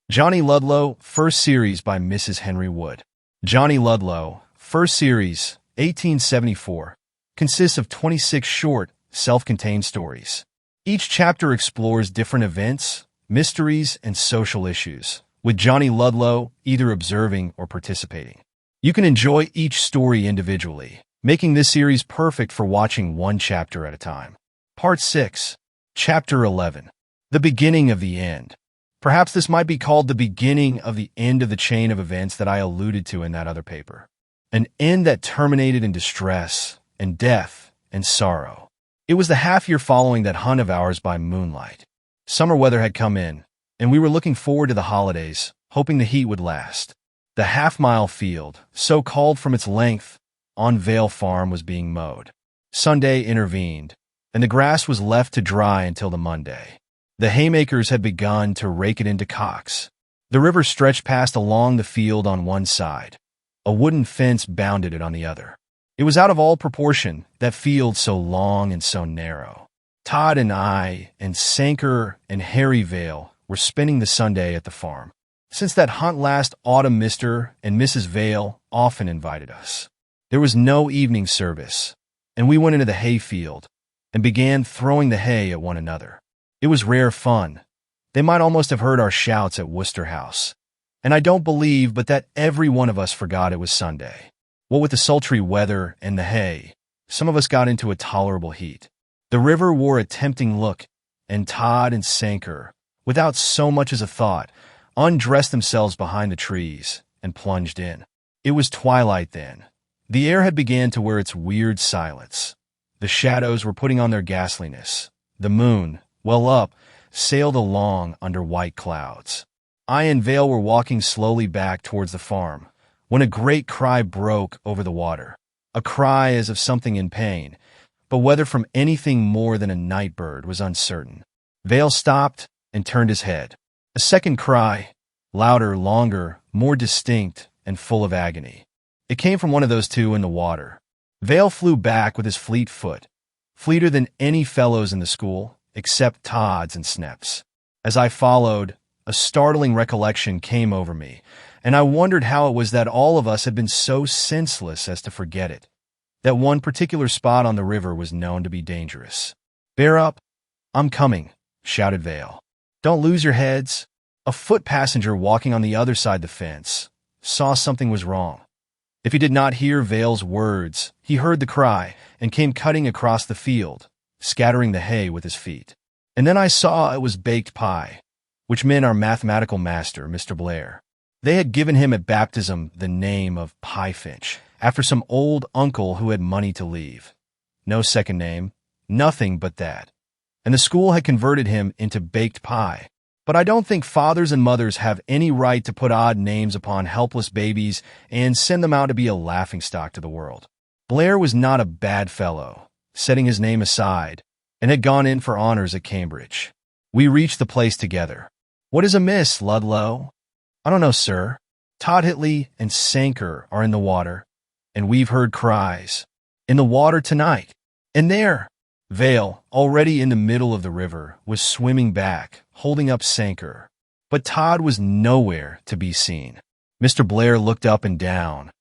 Johnny Ludlow, first series by Mrs. Henry Wood. Johnny Ludlow, first series, 1874, consists of 26 short, self-contained stories. Each chapter explores different events, mysteries, and social issues, with Johnny Ludlow either observing or participating. You can enjoy each story individually, making this series perfect for watching one chapter at a time. Part 6, Chapter 11, The Beginning of the End. Perhaps this might be called the beginning of the end of the chain of events that I alluded to in that other paper. An end that terminated in distress, and death, and sorrow. It was the half-year following that hunt of ours by moonlight. Summer weather had come in, and we were looking forward to the holidays, hoping the heat would last. The half-mile field, so called from its length, on Vale Farm was being mowed. Sunday intervened, and the grass was left to dry until the Monday. The haymakers had begun to rake it into cocks. The river stretched past along the field on one side. A wooden fence bounded it on the other. It was out of all proportion, that field so long and so narrow. Todd and I, and Sanker and Harry Vale, were spending the Sunday at the farm. Since that hunt last autumn, Mr. and Mrs. Vale often invited us. There was no evening service, and we went into the hayfield and began throwing the hay at one another. It was rare fun. They might almost have heard our shouts at Worcester House. And I don't believe but that every one of us forgot it was Sunday. What with the sultry weather and the hay, some of us got into a tolerable heat. The river wore a tempting look, and Todd and Sanker, without so much as a thought, undressed themselves behind the trees and plunged in. It was twilight then. The air had begun to wear its weird silence. The shadows were putting on their ghastliness. The moon, well up, sailed along under white clouds. I and Vale were walking slowly back towards the farm, when a great cry broke over the water, a cry as of something in pain, but whether from anything more than a night bird was uncertain. Vale stopped and turned his head. A second cry, louder, longer, more distinct, and full of agony. It came from one of those two in the water. Vale flew back with his fleet foot, fleeter than any fellows in the school, except Todd's and Snep's. As I followed, a startling recollection came over me, and I wondered how it was that all of us had been so senseless as to forget it. That one particular spot on the river was known to be dangerous. "Bear up! I'm coming!" shouted Vale. "Don't lose your heads." A foot passenger walking on the other side of the fence saw something was wrong. If he did not hear Vale's words, he heard the cry and came cutting across the field, scattering the hay with his feet. And then I saw it was baked pie, which meant our mathematical master, Mr. Blair. They had given him at baptism the name of Pie Finch, after some old uncle who had money to leave. No second name, nothing but that. And the school had converted him into baked pie. But I don't think fathers and mothers have any right to put odd names upon helpless babies and send them out to be a laughingstock to the world. Blair was not a bad fellow, setting his name aside, and had gone in for honors at Cambridge. We reached the place together. "What is amiss, Ludlow?" "I don't know, sir. Todd Hitley and Sanker are in the water, and we've heard cries. In the water tonight. And there!" Vale, already in the middle of the river, was swimming back, holding up Sanker. But Todd was nowhere to be seen. Mr. Blair looked up and down,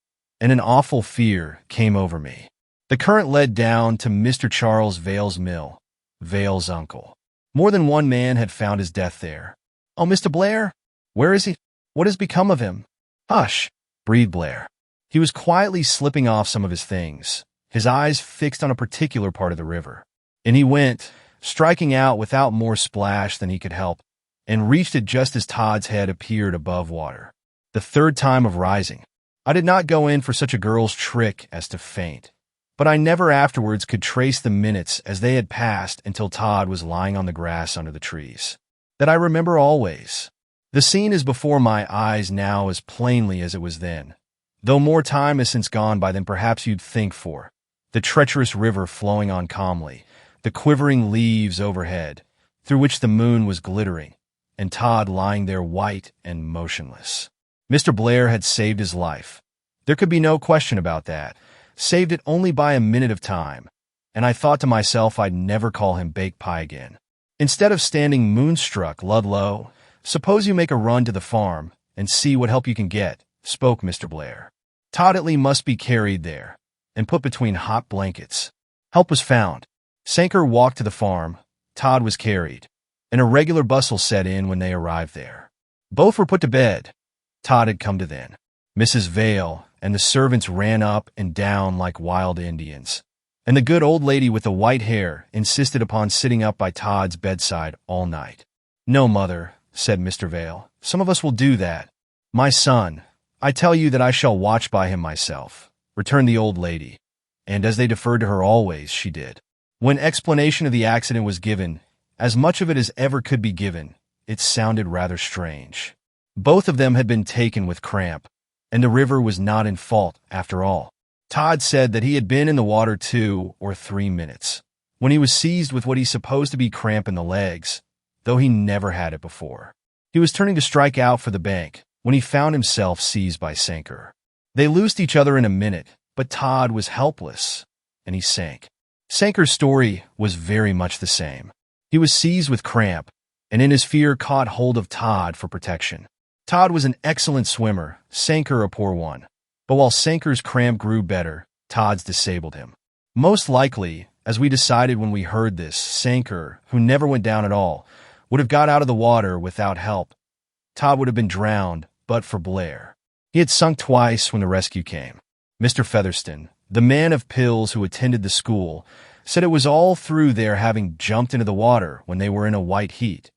and an awful fear came over me. The current led down to Mr. Charles Vale's mill, Vale's uncle. More than one man had found his death there. "Oh, Mr. Blair? Where is he? What has become of him?" "Hush," breathed Blair. He was quietly slipping off some of his things, his eyes fixed on a particular part of the river. And he went, striking out without more splash than he could help, and reached it just as Todd's head appeared above water. The third time of rising. I did not go in for such a girl's trick as to faint, but I never afterwards could trace the minutes as they had passed until Todd was lying on the grass under the trees. That I remember always. The scene is before my eyes now as plainly as it was then, though more time has since gone by than perhaps you'd think for. The treacherous river flowing on calmly, the quivering leaves overhead, through which the moon was glittering, and Todd lying there white and motionless. Mr. Blair had saved his life. There could be no question about that. Saved it only by a minute of time, and I thought to myself I'd never call him baked pie again. Instead of standing moonstruck, Ludlow, "Suppose you make a run to the farm and see what help you can get," spoke Mr. Blair. "Todd Atlee must be carried there and put between hot blankets." Help was found. Sanker walked to the farm. Todd was carried, and a regular bustle set in when they arrived there. Both were put to bed. Todd had come to then. Mrs. Vale and the servants ran up and down like wild Indians, and the good old lady with the white hair insisted upon sitting up by Todd's bedside all night. "No, mother," said Mr. Vale, "some of us will do that." "My son, I tell you that I shall watch by him myself," returned the old lady, and as they deferred to her always, she did. When explanation of the accident was given, as much of it as ever could be given, it sounded rather strange. Both of them had been taken with cramp, and the river was not in fault after all. Todd said that he had been in the water 2 or 3 minutes, when he was seized with what he supposed to be cramp in the legs, though he never had it before. He was turning to strike out for the bank when he found himself seized by Sanker. They loosed each other in a minute, but Todd was helpless, and he sank. Sanker's story was very much the same. He was seized with cramp, and in his fear caught hold of Todd for protection. Todd was an excellent swimmer, Sanker a poor one. But while Sanker's cramp grew better, Todd's disabled him. Most likely, as we decided when we heard this, Sanker, who never went down at all, would have got out of the water without help. Todd would have been drowned, but for Blair. He had sunk twice when the rescue came. Mr. Featherston, the man of pills who attended the school, said it was all through their having jumped into the water when they were in a white heat.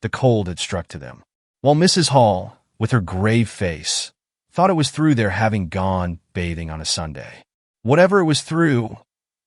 The cold had struck to them. While Mrs. Hall, with her grave face, thought it was through their having gone bathing on a Sunday. Whatever it was through,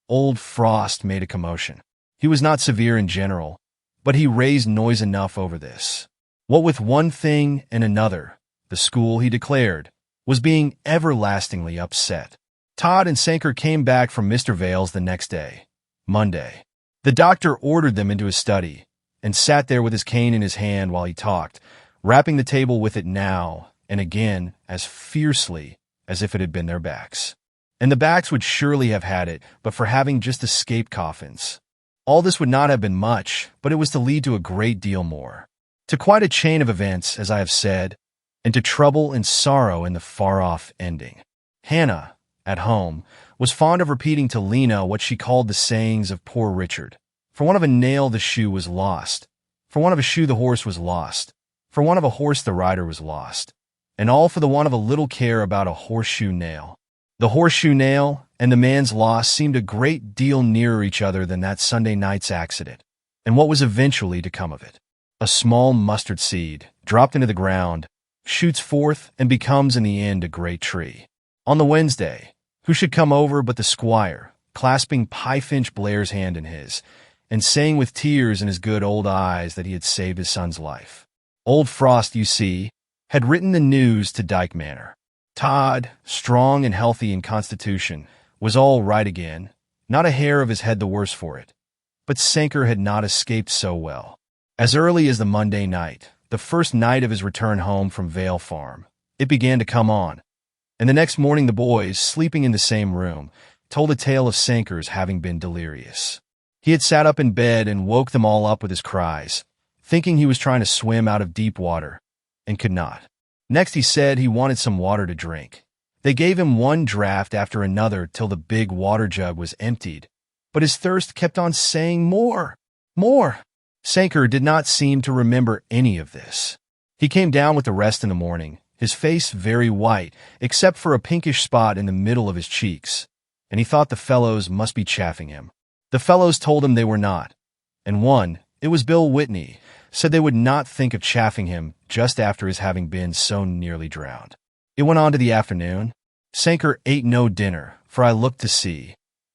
old Frost made a commotion. He was not severe in general, but he raised noise enough over this. What with one thing and another, the school, he declared, was being everlastingly upset. Todd and Sanker came back from Mr. Vale's the next day, Monday. The doctor ordered them into his study and sat there with his cane in his hand while he talked, rapping the table with it now and again as fiercely as if it had been their backs. And the backs would surely have had it but for having just escaped coffins. All this would not have been much, but it was to lead to a great deal more. To quite a chain of events, as I have said, and to trouble and sorrow in the far-off ending. Hannah, at home, was fond of repeating to Lena what she called the sayings of Poor Richard. For want of a nail the shoe was lost. For want of a shoe the horse was lost. For want of a horse the rider was lost. And all for the want of a little care about a horseshoe nail. The horseshoe nail and the man's loss seemed a great deal nearer each other than that Sunday night's accident, and what was eventually to come of it. A small mustard seed, dropped into the ground, shoots forth and becomes in the end a great tree. On the Wednesday, who should come over but the squire, clasping Pie-Finch Blair's hand in his, and saying with tears in his good old eyes that he had saved his son's life. Old Frost, you see, had written the news to Dyke Manor. Todd, strong and healthy in constitution, was all right again, not a hair of his head the worse for it. But Sanker had not escaped so well. As early as the Monday night, the first night of his return home from Vale Farm, it began to come on, and the next morning the boys, sleeping in the same room, told a tale of Sanker's having been delirious. He had sat up in bed and woke them all up with his cries, thinking he was trying to swim out of deep water, and could not. Next he said he wanted some water to drink. They gave him one draught after another till the big water jug was emptied, but his thirst kept on saying more, more. Sanker did not seem to remember any of this. He came down with the rest in the morning, his face very white, except for a pinkish spot in the middle of his cheeks, and he thought the fellows must be chaffing him. The fellows told him they were not, and one, it was Bill Whitney, said they would not think of chaffing him just after his having been so nearly drowned. It went on to the afternoon. Sanker ate no dinner, for I looked to see.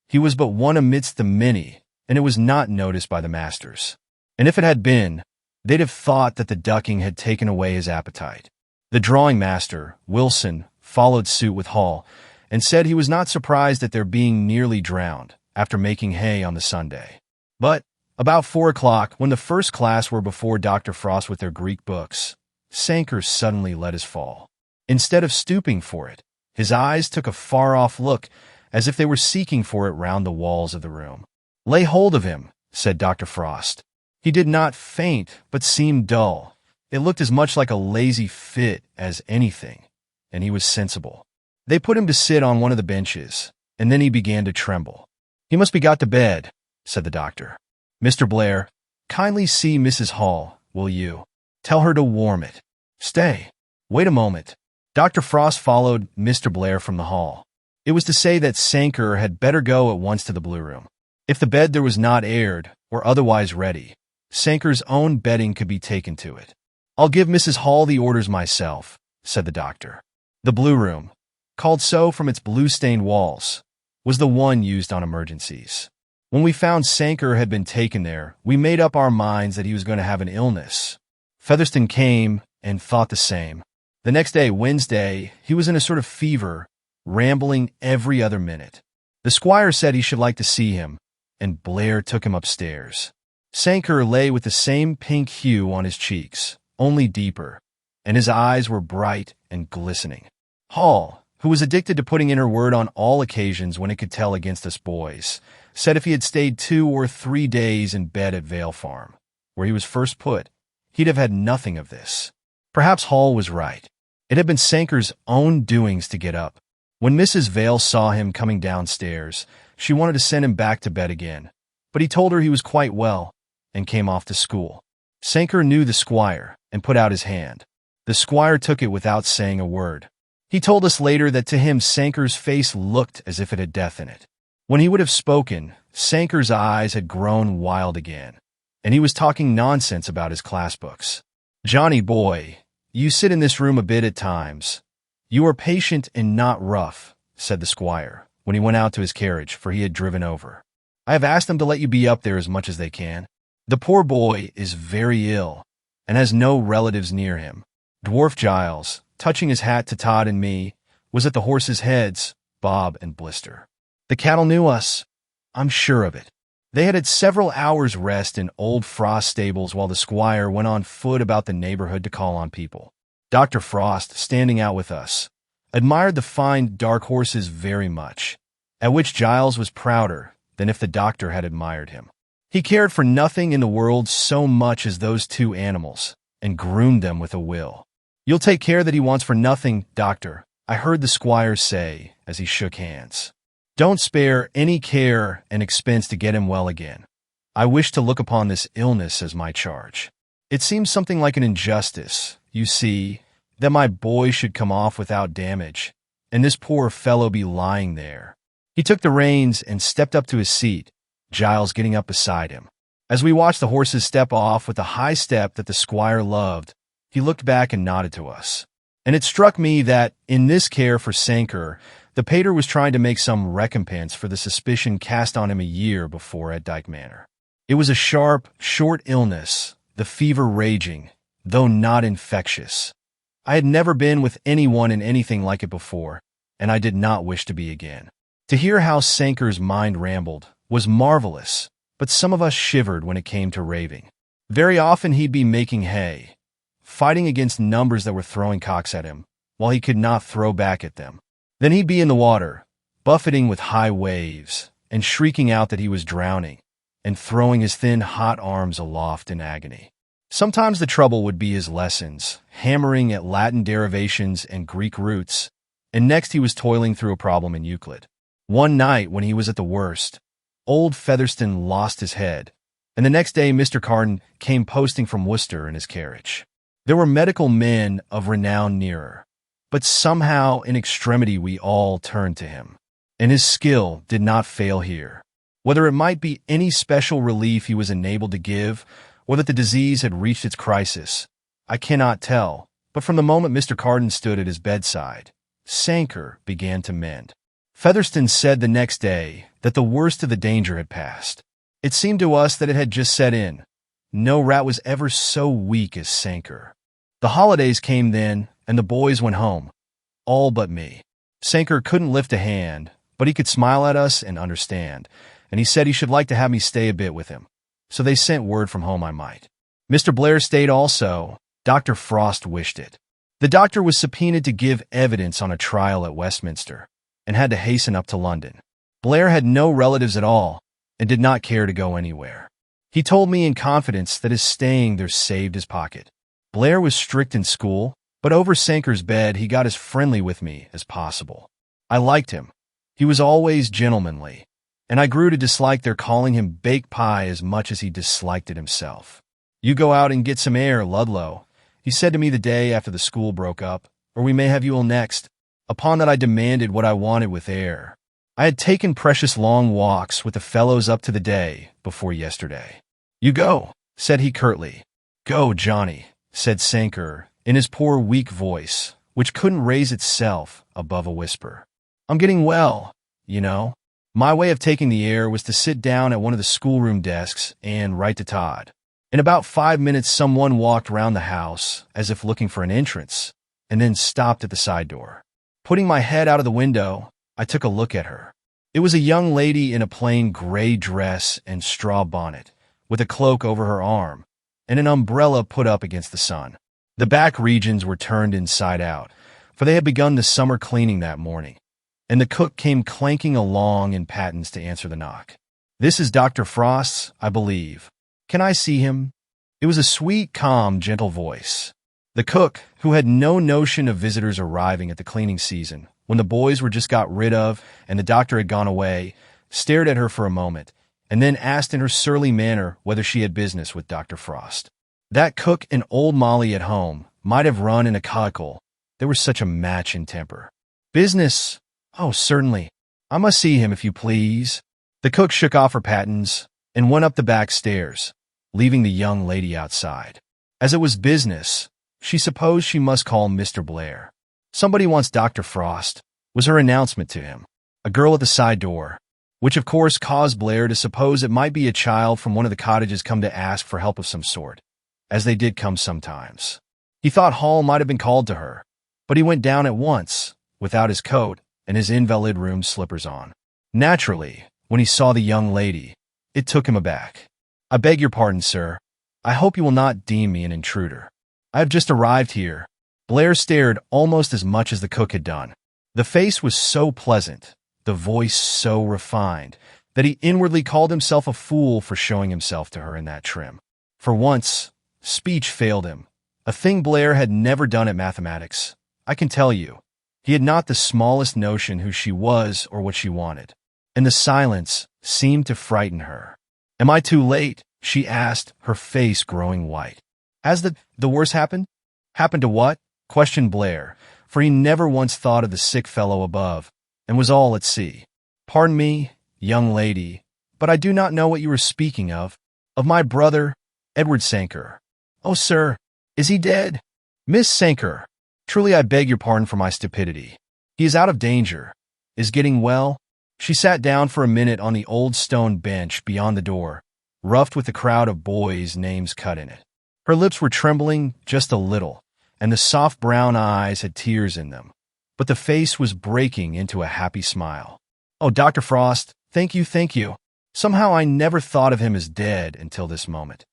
He was but one amidst the many, and it was not noticed by the masters. And if it had been, they'd have thought that the ducking had taken away his appetite. The drawing master, Wilson, followed suit with Hall, and said he was not surprised at their being nearly drowned after making hay on the Sunday. But about 4 o'clock, when the first class were before Dr. Frost with their Greek books, Sanker suddenly let his fall. Instead of stooping for it, his eyes took a far-off look, as if they were seeking for it round the walls of the room. "Lay hold of him," said Dr. Frost. He did not faint, but seemed dull, It looked as much like a lazy fit as anything, and he was sensible. They put him to sit on one of the benches, and then he began to tremble. "He must be got to bed," said the doctor. "Mr. Blair, kindly see Mrs. Hall, will you? Tell her to warm it. Stay. Wait a moment." Dr. Frost followed Mr. Blair from the hall. It was to say that Sanker had better go at once to the blue room. If the bed there was not aired or otherwise ready, Sanker's own bedding could be taken to it. "I'll give Mrs. Hall the orders myself," said the doctor. The blue room, called so from its blue-stained walls, was the one used on emergencies. When we found Sanker had been taken there, we made up our minds that he was going to have an illness. Featherston came and thought the same. The next day, Wednesday, he was in a sort of fever, rambling every other minute. The squire said he should like to see him, and Blair took him upstairs. Sanker lay with the same pink hue on his cheeks, only deeper, and his eyes were bright and glistening. Hall, who was addicted to putting in her word on all occasions when it could tell against us boys, said if he had stayed 2 or 3 days in bed at Vale Farm, where he was first put, he'd have had nothing of this. Perhaps Hall was right. It had been Sanker's own doings to get up. When Mrs. Vale saw him coming downstairs, she wanted to send him back to bed again, but he told her he was quite well and came off to school. Sanker knew the squire and put out his hand. The squire took it without saying a word. He told us later that to him Sanker's face looked as if it had death in it. When he would have spoken, Sanker's eyes had grown wild again, and he was talking nonsense about his class books. "Johnny boy, you sit in this room a bit at times. You are patient and not rough," said the squire, when he went out to his carriage, for he had driven over. "I have asked them to let you be up there as much as they can. The poor boy is very ill, and has no relatives near him." Dwarf Giles, touching his hat to Todd and me, was at the horses' heads, Bob and Blister. The cattle knew us. I'm sure of it. They had several hours' rest in old Frost stables while the squire went on foot about the neighborhood to call on people. Dr. Frost, standing out with us, admired the fine dark horses very much, at which Giles was prouder than if the doctor had admired him. He cared for nothing in the world so much as those 2 animals, and groomed them with a will. "You'll take care that he wants for nothing, doctor," I heard the squire say as he shook hands. "Don't spare any care and expense to get him well again. I wish to look upon this illness as my charge. It seems something like an injustice, you see, that my boy should come off without damage, and this poor fellow be lying there." He took the reins and stepped up to his seat, Giles getting up beside him. As we watched the horses step off with the high step that the squire loved, he looked back and nodded to us. And it struck me that, in this care for Sanker, the pater was trying to make some recompense for the suspicion cast on him a year before at Dyke Manor. It was a sharp, short illness, the fever raging, though not infectious. I had never been with anyone in anything like it before, and I did not wish to be again. To hear how Sanker's mind rambled was marvelous, but some of us shivered when it came to raving. Very often he'd be making hay, fighting against numbers that were throwing cocks at him, while he could not throw back at them. Then he'd be in the water, buffeting with high waves, and shrieking out that he was drowning, and throwing his thin, hot arms aloft in agony. Sometimes the trouble would be his lessons, hammering at Latin derivations and Greek roots, and next he was toiling through a problem in Euclid. One night, when he was at the worst, old Featherston lost his head, and the next day Mr. Carden came posting from Worcester in his carriage. There were medical men of renown nearer, but somehow in extremity we all turned to him, and his skill did not fail here. Whether it might be any special relief he was enabled to give, or that the disease had reached its crisis, I cannot tell, but from the moment Mr. Carden stood at his bedside, Sanker began to mend. Featherston said the next day that the worst of the danger had passed. It seemed to us that it had just set in. No rat was ever so weak as Sanker. The holidays came then, and the boys went home, all but me. Sanker couldn't lift a hand, but he could smile at us and understand, and he said he should like to have me stay a bit with him, so they sent word from home I might. Mr. Blair stayed also. Dr. Frost wished it. The doctor was subpoenaed to give evidence on a trial at Westminster, and had to hasten up to London. Blair had no relatives at all, and did not care to go anywhere. He told me in confidence that his staying there saved his pocket. Blair was strict in school, but over Sanker's bed he got as friendly with me as possible. I liked him. He was always gentlemanly, and I grew to dislike their calling him Baked Pie as much as he disliked it himself. "You go out and get some air, Ludlow," he said to me the day after the school broke up, "or we may have you ill next." Upon that I demanded what I wanted with air. I had taken precious long walks with the fellows up to the day before yesterday. "You go," said he curtly. "Go, Johnny," said Sanker in his poor weak voice, which couldn't raise itself above a whisper. "I'm getting well, you know." My way of taking the air was to sit down at one of the schoolroom desks and write to Todd. In about 5 minutes, someone walked round the house as if looking for an entrance, and then stopped at the side door. Putting my head out of the window, I took a look at her. It was a young lady in a plain gray dress and straw bonnet, with a cloak over her arm, and an umbrella put up against the sun. The back regions were turned inside out, for they had begun the summer cleaning that morning, and the cook came clanking along in pattens to answer the knock. "This is Dr. Frost's, I believe. Can I see him?" It was a sweet, calm, gentle voice. The cook, who had no notion of visitors arriving at the cleaning season, when the boys were just got rid of and the doctor had gone away, stared at her for a moment, and then asked in her surly manner whether she had business with Dr. Frost. That cook and old Molly at home might have run in a cockle. They were such a match in temper. "Business? Oh, certainly. I must see him, if you please." The cook shook off her pattens and went up the back stairs, leaving the young lady outside. As it was business, she supposed she must call Mr. Blair. "Somebody wants Dr. Frost," was her announcement to him. A girl at the side door, which of course caused Blair to suppose it might be a child from one of the cottages come to ask for help of some sort, as they did come sometimes. He thought Hall might have been called to her, but he went down at once, without his coat and his invalid room slippers on. Naturally, when he saw the young lady, it took him aback. "I beg your pardon, sir. I hope you will not deem me an intruder. I have just arrived here." Blair stared almost as much as the cook had done. The face was so pleasant, the voice so refined, that he inwardly called himself a fool for showing himself to her in that trim. For once, speech failed him, a thing Blair had never done at mathematics. I can tell you, he had not the smallest notion who she was or what she wanted, and the silence seemed to frighten her. "Am I too late?" she asked, her face growing white. "Has the worst happened?" "Happened to what?" questioned Blair, for he never once thought of the sick fellow above, and was all at sea. "Pardon me, young lady, but I do not know what you are speaking of." "Of my brother, Edward Sanker." "Oh, sir, is he dead?" "Miss Sanker, truly I beg your pardon for my stupidity. He is out of danger, is getting well." She sat down for a minute on the old stone bench beyond the door, roughed with the crowd of boys' names cut in it. Her lips were trembling just a little, and the soft brown eyes had tears in them, but the face was breaking into a happy smile. "Oh, Dr. Frost, thank you, thank you. Somehow I never thought of him as dead until this moment,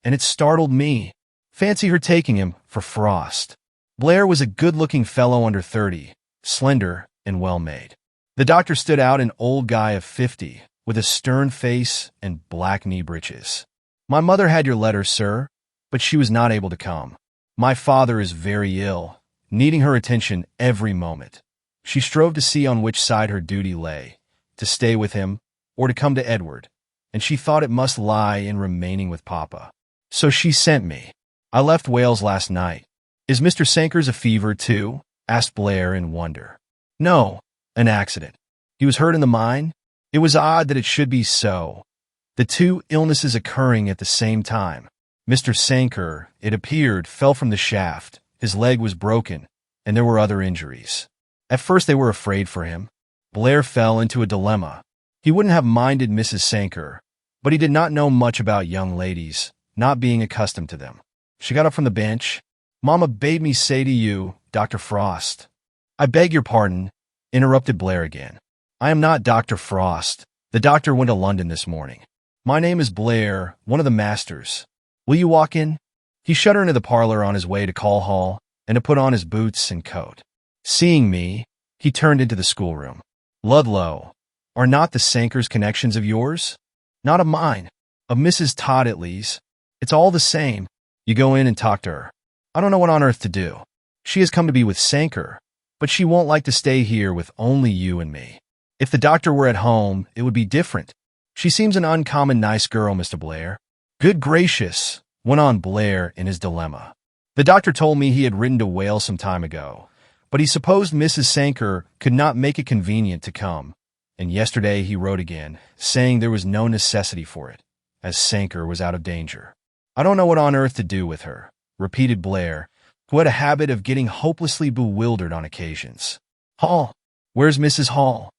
and it startled me. Fancy her taking him for Frost." Blair was a good-looking fellow under 30, slender and well-made. The doctor stood out an old guy of 50, with a stern face and black knee breeches. "My mother had your letter, sir, but she was not able to come. My father is very ill, needing her attention every moment." She strove to see on which side her duty lay, to stay with him or to come to Edward, and she thought it must lie in remaining with Papa. "So she sent me. I left Wales last night." "Is Mr. Sanker's a fever, too?" asked Blair in wonder. "No, an accident. He was hurt in the mine." It was odd that it should be so, the two illnesses occurring at the same time. Mr. Sanker, it appeared, fell from the shaft, his leg was broken, and there were other injuries. At first they were afraid for him. Blair fell into a dilemma. He wouldn't have minded Mrs. Sanker, but he did not know much about young ladies, not being accustomed to them. She got up from the bench. "Mama bade me say to you, Dr. Frost." "I beg your pardon," interrupted Blair again. "I am not Dr. Frost. The doctor went to London this morning. My name is Blair, one of the masters. Will you walk in?" He shut her into the parlor on his way to call Hall and to put on his boots and coat. Seeing me, he turned into the schoolroom. "Ludlow, are not the Sankers connections of yours?" "Not of mine. Of Mrs. Todd, at least. It's all the same. You go in and talk to her." I don't know what on earth to do. She has come to be with Sanker, but she won't like to stay here with only you and me. If the doctor were at home, it would be different. She seems an uncommon nice girl, Mr. Blair. Good gracious, went on Blair in his dilemma. The doctor told me he had ridden to Wales some time ago, but he supposed Mrs. Sanker could not make it convenient to come, and yesterday he wrote again, saying there was no necessity for it, as Sanker was out of danger. I don't know what on earth to do with her, repeated Blair, who had a habit of getting hopelessly bewildered on occasions. Hall, where's Mrs. Hall?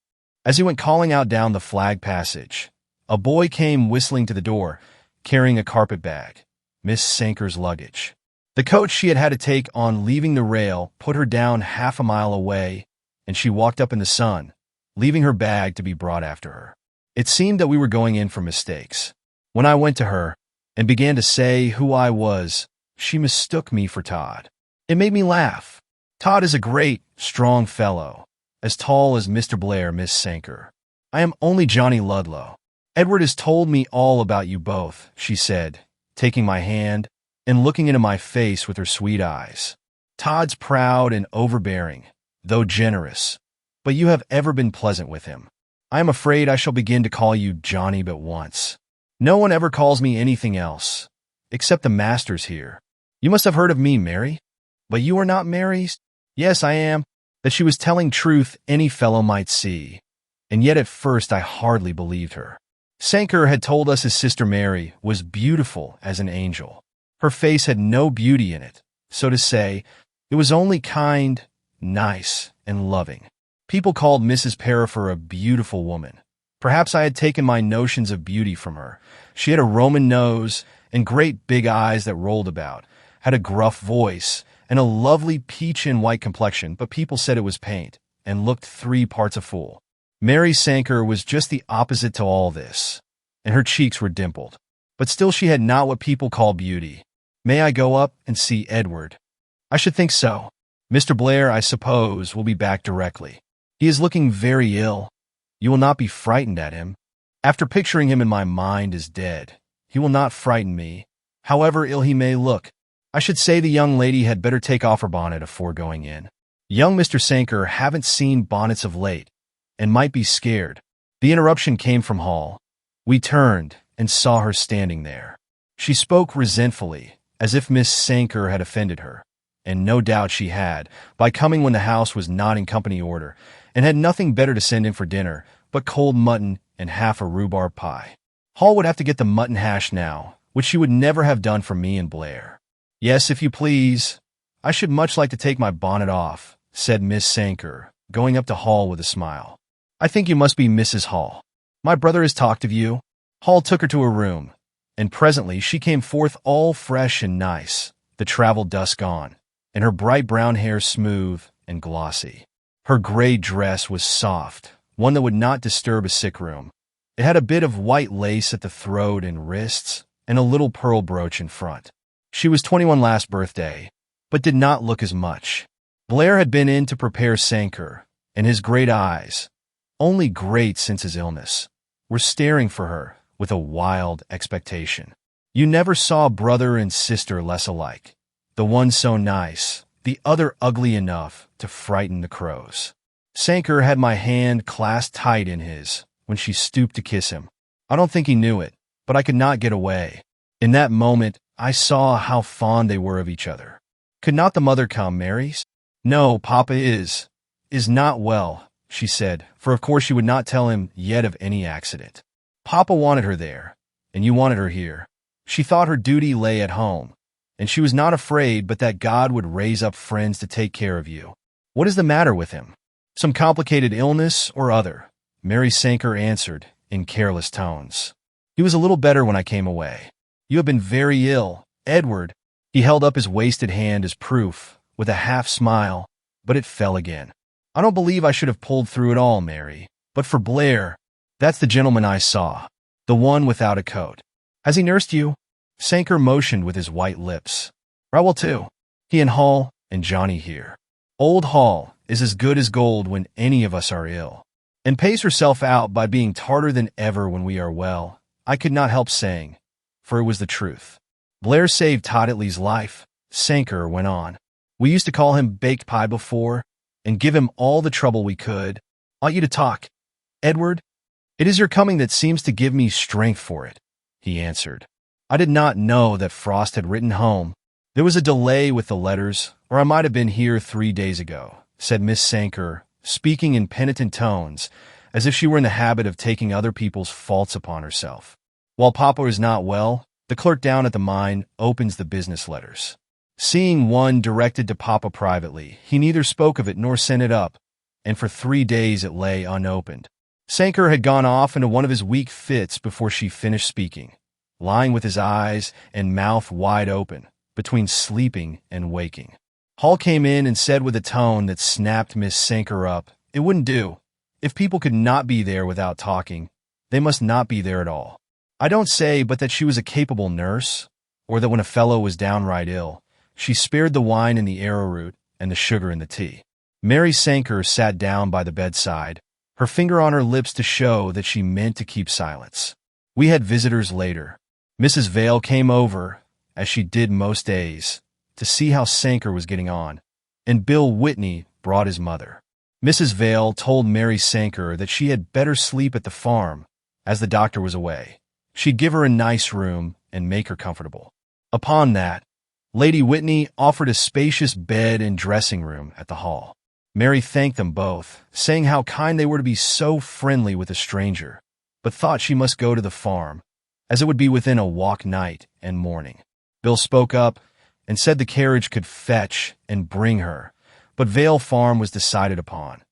As he went calling out down the flag passage, a boy came whistling to the door, carrying a carpet bag, Miss Sanker's luggage. The coach she had had to take on leaving the rail put her down half a mile away, and she walked up in the sun, leaving her bag to be brought after her. It seemed that we were going in for mistakes. When I went to her and began to say who I was, she mistook me for Todd. It made me laugh. Todd is a great, strong fellow, as tall as Mr. Blair, Miss Sanker. I am only Johnny Ludlow. Edward has told me all about you both, she said, taking my hand and looking into my face with her sweet eyes. Todd's proud and overbearing, though generous, but you have ever been pleasant with him. I am afraid I shall begin to call you Johnny but once. No one ever calls me anything else, except the masters here. You must have heard of me, Mary. But you are not Mary? Yes, I am. That she was telling truth any fellow might see, and yet at first I hardly believed her. Sanker had told us his sister Mary was beautiful as an angel. Her face had no beauty in it, so to say. It was only kind, nice, and loving. People called Mrs. Perifer a beautiful woman. Perhaps I had taken my notions of beauty from her. She had a Roman nose and great big eyes that rolled about, had a gruff voice, and a lovely peach and white complexion, but people said it was paint, and looked 3 parts a fool. Mary Sanker was just the opposite to all this, and her cheeks were dimpled. But still she had not what people call beauty. May I go up and see Edward? I should think so. Mr. Blair, I suppose, will be back directly. He is looking very ill. You will not be frightened at him. After picturing him in my mind as dead, he will not frighten me, however ill he may look. I should say the young lady had better take off her bonnet afore going in. Young Mr. Sanker haven't seen bonnets of late, and might be scared. The interruption came from Hall. We turned and saw her standing there. She spoke resentfully, as if Miss Sanker had offended her, and no doubt she had, by coming when the house was not in company order, and had nothing better to send in for dinner but cold mutton and half a rhubarb pie. Hall would have to get the mutton hash now, which she would never have done for me and Blair. Yes, if you please. I should much like to take my bonnet off, said Miss Sanker, going up to Hall with a smile. I think you must be Mrs. Hall. My brother has talked of you. Hall took her to her room, and presently she came forth all fresh and nice, the travel dust gone, and her bright brown hair smooth and glossy. Her gray dress was soft, one that would not disturb a sick room. It had a bit of white lace at the throat and wrists, and a little pearl brooch in front. She was 21 last birthday, but did not look as much. Blair had been in to prepare Sanker, and his great eyes, only great since his illness, were staring for her with a wild expectation. You never saw brother and sister less alike, the one so nice, the other ugly enough to frighten the crows. Sanker had my hand clasped tight in his when she stooped to kiss him. I don't think he knew it, but I could not get away. In that moment, I saw how fond they were of each other. Could not the mother come, Mary? No, Papa is not well, she said, for of course she would not tell him yet of any accident. Papa wanted her there, and you wanted her here. She thought her duty lay at home, and she was not afraid but that God would raise up friends to take care of you. What is the matter with him? Some complicated illness or other, Mary Sanker answered in careless tones. He was a little better when I came away. You have been very ill, Edward. He held up his wasted hand as proof, with a half-smile, but it fell again. I don't believe I should have pulled through it all, Mary. But for Blair, that's the gentleman I saw, the one without a coat. Has he nursed you? Sanker motioned with his white lips. Raoul, too. He and Hall and Johnny here. Old Hall is as good as gold when any of us are ill, and pays herself out by being tarter than ever when we are well, I could not help saying, for it was the truth. Blair saved Todd Atlee's life, Sanker went on. We used to call him Baked Pie before, and give him all the trouble we could. Ought you to talk, Edward? It is your coming that seems to give me strength for it, he answered. I did not know that Frost had written home. There was a delay with the letters, or I might have been here 3 days ago, said Miss Sanker, speaking in penitent tones, as if she were in the habit of taking other people's faults upon herself. While Papa is not well, the clerk down at the mine opens the business letters. Seeing one directed to Papa privately, he neither spoke of it nor sent it up, and for 3 days it lay unopened. Sanker had gone off into one of his weak fits before she finished speaking, lying with his eyes and mouth wide open, between sleeping and waking. Hall came in and said with a tone that snapped Miss Sanker up, it wouldn't do. If people could not be there without talking, they must not be there at all. I don't say but that she was a capable nurse, or that when a fellow was downright ill, she spared the wine and the arrowroot and the sugar in the tea. Mary Sanker sat down by the bedside, her finger on her lips to show that she meant to keep silence. We had visitors later. Mrs. Vale came over, as she did most days, to see how Sanker was getting on, and Bill Whitney brought his mother. Mrs. Vale told Mary Sanker that she had better sleep at the farm, as the doctor was away. She'd give her a nice room and make her comfortable. Upon that, Lady Whitney offered a spacious bed and dressing room at the hall. Mary thanked them both, saying how kind they were to be so friendly with a stranger, but thought she must go to the farm, as it would be within a walk night and morning. Bill spoke up and said the carriage could fetch and bring her, but Vale Farm was decided upon,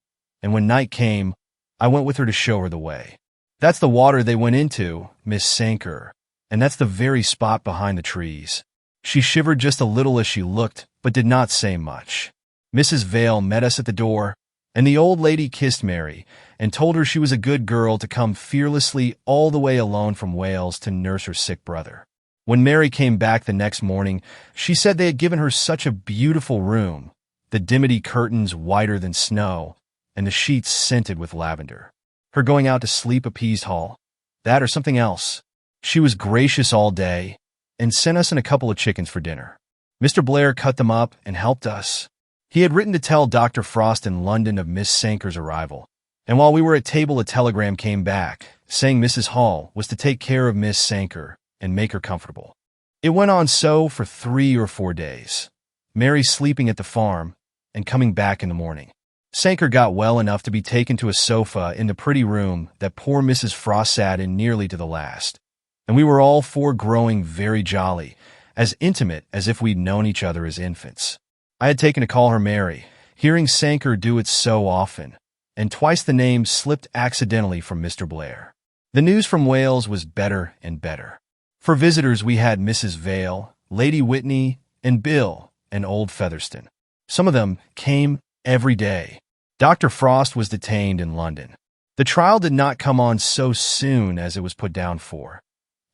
and when night came, I went with her to show her the way. That's the water they went into, Miss Sanker, and that's the very spot behind the trees. She shivered just a little as she looked, but did not say much. Mrs. Vale met us at the door, and the old lady kissed Mary and told her she was a good girl to come fearlessly all the way alone from Wales to nurse her sick brother. When Mary came back the next morning, she said they had given her such a beautiful room, the dimity curtains whiter than snow, and the sheets scented with lavender. Her going out to sleep appeased Hall. That or something else. She was gracious all day, and sent us in a couple of chickens for dinner. Mr. Blair cut them up and helped us. He had written to tell Dr. Frost in London of Miss Sanker's arrival, and while we were at table a telegram came back, saying Mrs. Hall was to take care of Miss Sanker and make her comfortable. It went on so for 3 or 4 days, Mary sleeping at the farm and coming back in the morning. Sanker got well enough to be taken to a sofa in the pretty room that poor Mrs. Frost sat in nearly to the last, and we were all four growing very jolly, as intimate as if we'd known each other as infants. I had taken to call her Mary, hearing Sanker do it so often, and twice the name slipped accidentally from Mr. Blair. The news from Wales was better and better. For visitors we had Mrs. Vale, Lady Whitney, and Bill, and old Featherston. Some of them came every day. Dr. Frost was detained in London. The trial did not come on so soon as it was put down for,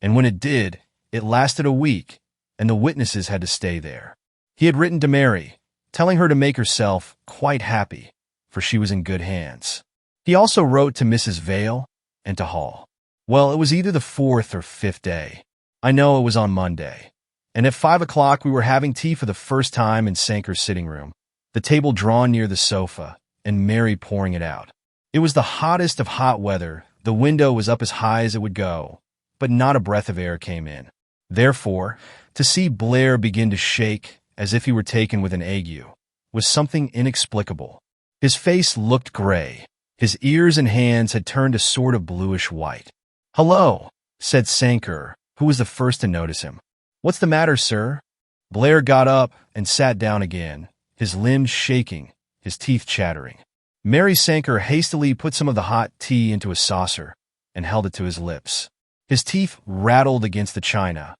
and when it did, it lasted a week, and the witnesses had to stay there. He had written to Mary, telling her to make herself quite happy, for she was in good hands. He also wrote to Mrs. Vale and to Hall. Well, it was either the 4th or 5th day. I know it was on Monday, and at 5 o'clock we were having tea for the first time in Sanker's sitting room, the table drawn near the sofa, and Mary pouring it out. It was the hottest of hot weather, the window was up as high as it would go, but not a breath of air came in. Therefore, to see Blair begin to shake as if he were taken with an ague was something inexplicable. His face looked gray. His ears and hands had turned a sort of bluish white. "Hello," said Sanker, who was the first to notice him. "What's the matter, sir?" Blair got up and sat down again, his limbs shaking, his teeth chattering. Mary Sanker hastily put some of the hot tea into a saucer and held it to his lips. His teeth rattled against the china.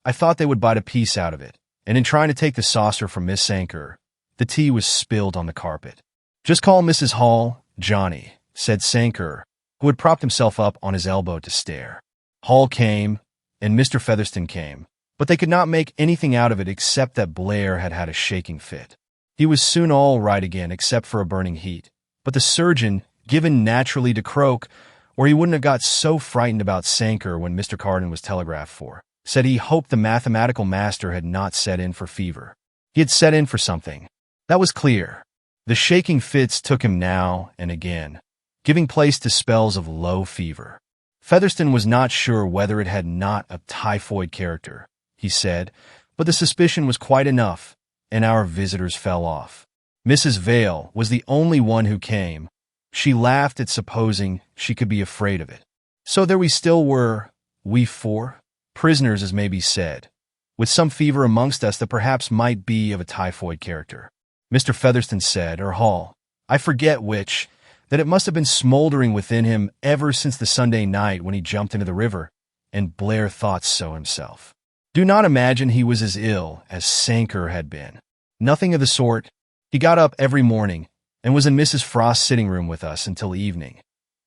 I thought they would bite a piece out of it, and in trying to take the saucer from Miss Sanker, the tea was spilled on the carpet. "Just call Mrs. Hall, Johnny," said Sanker, who had propped himself up on his elbow to stare. Hall came, and Mr. Featherston came, but they could not make anything out of it except that Blair had had a shaking fit. He was soon all right again except for a burning heat, but the surgeon, given naturally to croak, or he wouldn't have got so frightened about Sanker when Mr. Carden was telegraphed for, said he hoped the mathematical master had not set in for fever. He had set in for something. That was clear. The shaking fits took him now and again, giving place to spells of low fever. Featherston was not sure whether it had not a typhoid character, he said, but the suspicion was quite enough, and our visitors fell off. Mrs. Vale was the only one who came. She laughed at supposing she could be afraid of it. So there we still were, we four, prisoners as may be said, with some fever amongst us that perhaps might be of a typhoid character. Mr. Featherston said, or Hall, I forget which, that it must have been smoldering within him ever since the Sunday night when he jumped into the river, and Blair thought so himself. Do not imagine he was as ill as Sanker had been. Nothing of the sort. He got up every morning and was in Mrs. Frost's sitting room with us until evening.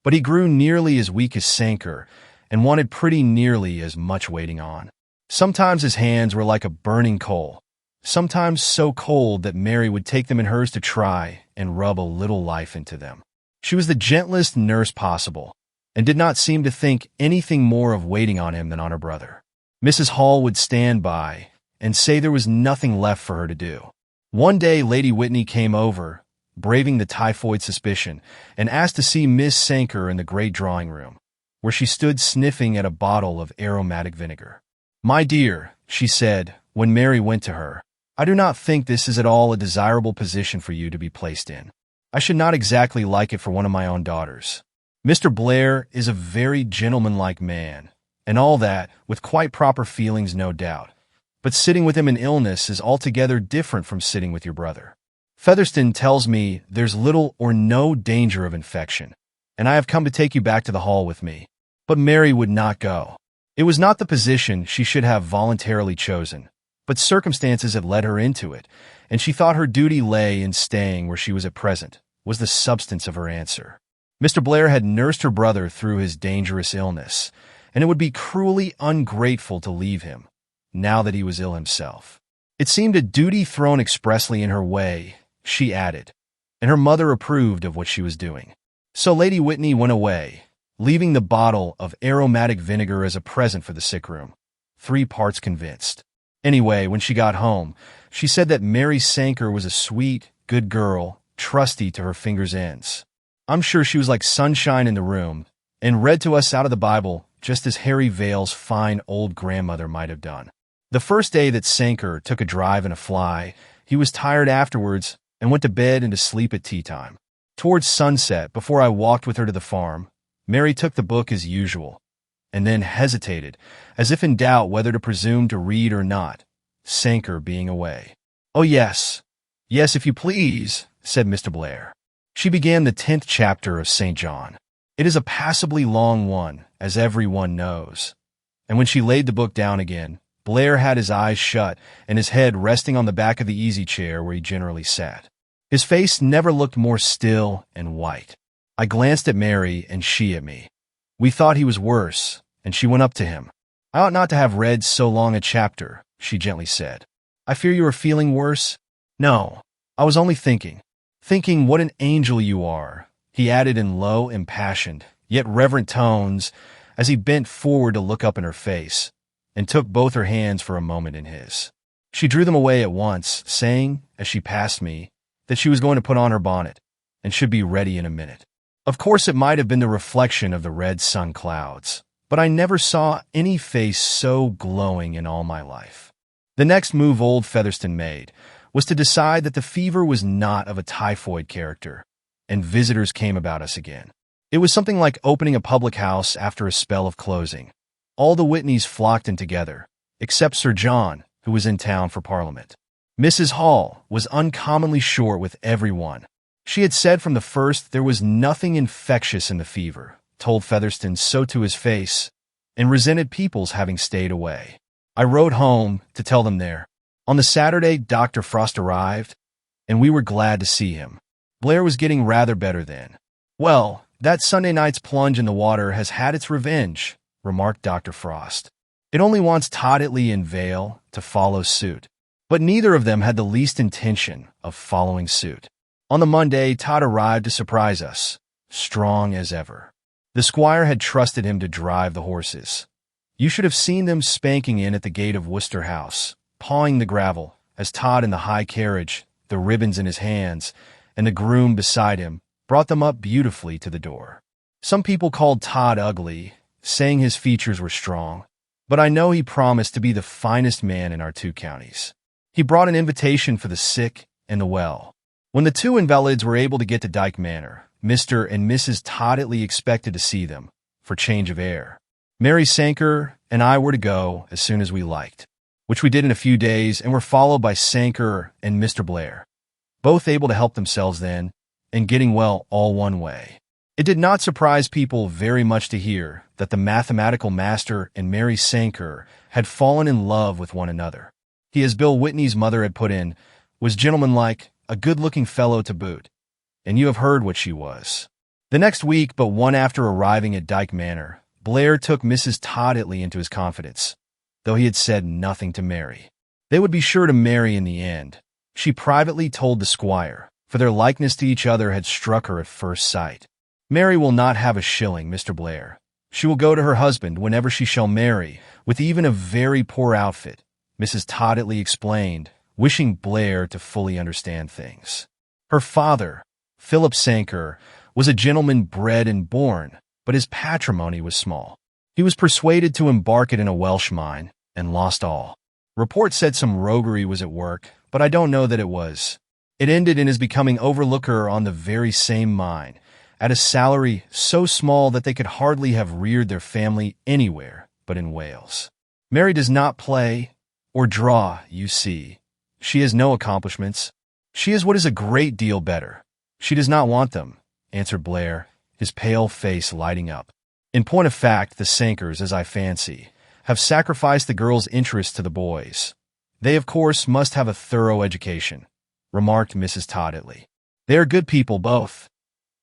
But he grew nearly as weak as Sanker and wanted pretty nearly as much waiting on. Sometimes his hands were like a burning coal, sometimes so cold that Mary would take them in hers to try and rub a little life into them. She was the gentlest nurse possible, and did not seem to think anything more of waiting on him than on her brother. Mrs. Hall would stand by and say there was nothing left for her to do. One day Lady Whitney came over, braving the typhoid suspicion, and asked to see Miss Sanker in the great drawing-room, where she stood sniffing at a bottle of aromatic vinegar. My dear, she said, when Mary went to her, I do not think this is at all a desirable position for you to be placed in. I should not exactly like it for one of my own daughters. Mr. Blair is a very gentlemanlike man, and all that, with quite proper feelings, no doubt. But sitting with him in illness is altogether different from sitting with your brother. Featherston tells me there's little or no danger of infection, and I have come to take you back to the hall with me. But Mary would not go. It was not the position she should have voluntarily chosen, but circumstances had led her into it, and she thought her duty lay in staying where she was at present, was the substance of her answer. Mr. Blair had nursed her brother through his dangerous illness, and it would be cruelly ungrateful to leave him, now that he was ill himself. It seemed a duty thrown expressly in her way, she added, and her mother approved of what she was doing. So Lady Whitney went away, leaving the bottle of aromatic vinegar as a present for the sick room, 3 parts convinced. Anyway, when she got home, she said that Mary Sanker was a sweet, good girl, trusty to her fingers' ends. I'm sure she was like sunshine in the room, and read to us out of the Bible just as Harry Vale's fine old grandmother might have done. The first day that Sanker took a drive in a fly, he was tired afterwards and went to bed and to sleep at tea time. Towards sunset, before I walked with her to the farm, Mary took the book as usual, and then hesitated, as if in doubt whether to presume to read or not, Sanker being away. Oh, yes, if you please, said Mr. Blair. She began the 10th chapter of St. John. It is a passably long one, as everyone knows. And when she laid the book down again, Blair had his eyes shut and his head resting on the back of the easy chair where he generally sat. His face never looked more still and white. I glanced at Mary and she at me. We thought he was worse, and she went up to him. I ought not to have read so long a chapter, she gently said. I fear you are feeling worse? No, I was only thinking what an angel you are, he added in low, impassioned, yet reverent tones, as he bent forward to look up in her face, and took both her hands for a moment in his. She drew them away at once, saying, as she passed me, that she was going to put on her bonnet, and should be ready in a minute. Of course it might have been the reflection of the red sun clouds, but I never saw any face so glowing in all my life. The next move old Featherston made was to decide that the fever was not of a typhoid character, and visitors came about us again. It was something like opening a public house after a spell of closing. All the Whitneys flocked in together, except Sir John, who was in town for Parliament. Mrs. Hall was uncommonly short with everyone. She had said from the first there was nothing infectious in the fever, told Featherston so to his face, and resented people's having stayed away. I rode home to tell them there. On the Saturday, Dr. Frost arrived, and we were glad to see him. Blair was getting rather better then. Well, that Sunday night's plunge in the water has had its revenge, remarked Dr. Frost. It only wants Todd Itley and Vale to follow suit. But neither of them had the least intention of following suit. On the Monday, Todd arrived to surprise us, strong as ever. The squire had trusted him to drive the horses. You should have seen them spanking in at the gate of Worcester House, pawing the gravel, as Todd in the high carriage, the ribbons in his hands, and the groom beside him, brought them up beautifully to the door. Some people called Todd ugly, saying his features were strong, but I know he promised to be the finest man in our 2 counties. He brought an invitation for the sick and the well. When the 2 invalids were able to get to Dyke Manor, Mr. and Mrs. Todditley expected to see them, for change of air. Mary Sanker and I were to go as soon as we liked, which we did in a few days, and were followed by Sanker and Mr. Blair, both able to help themselves then, and getting well all one way. It did not surprise people very much to hear that the mathematical master and Mary Sanker had fallen in love with one another. He, as Bill Whitney's mother had put in, was gentlemanlike, a good-looking fellow to boot, and you have heard what she was. The next week, but one after arriving at Dyke Manor, Blair took Mrs. Todditley into his confidence, though he had said nothing to Mary. They would be sure to marry in the end, she privately told the squire, for their likeness to each other had struck her at first sight. Mary will not have a shilling, Mr. Blair. She will go to her husband whenever she shall marry, with even a very poor outfit, Mrs. Todditley explained, wishing Blair to fully understand things. Her father, Philip Sanker, was a gentleman bred and born, but his patrimony was small. He was persuaded to embark it in a Welsh mine, and lost all. Report said some roguery was at work, but I don't know that it was. It ended in his becoming overlooker on the very same mine, at a salary so small that they could hardly have reared their family anywhere but in Wales. Mary does not play or draw, you see. She has no accomplishments. She is what is a great deal better. She does not want them, answered Blair, his pale face lighting up. In point of fact, the Sankers, as I fancy, have sacrificed the girls' interest to the boys. They, of course, must have a thorough education, remarked Mrs. Todditley. They are good people, both.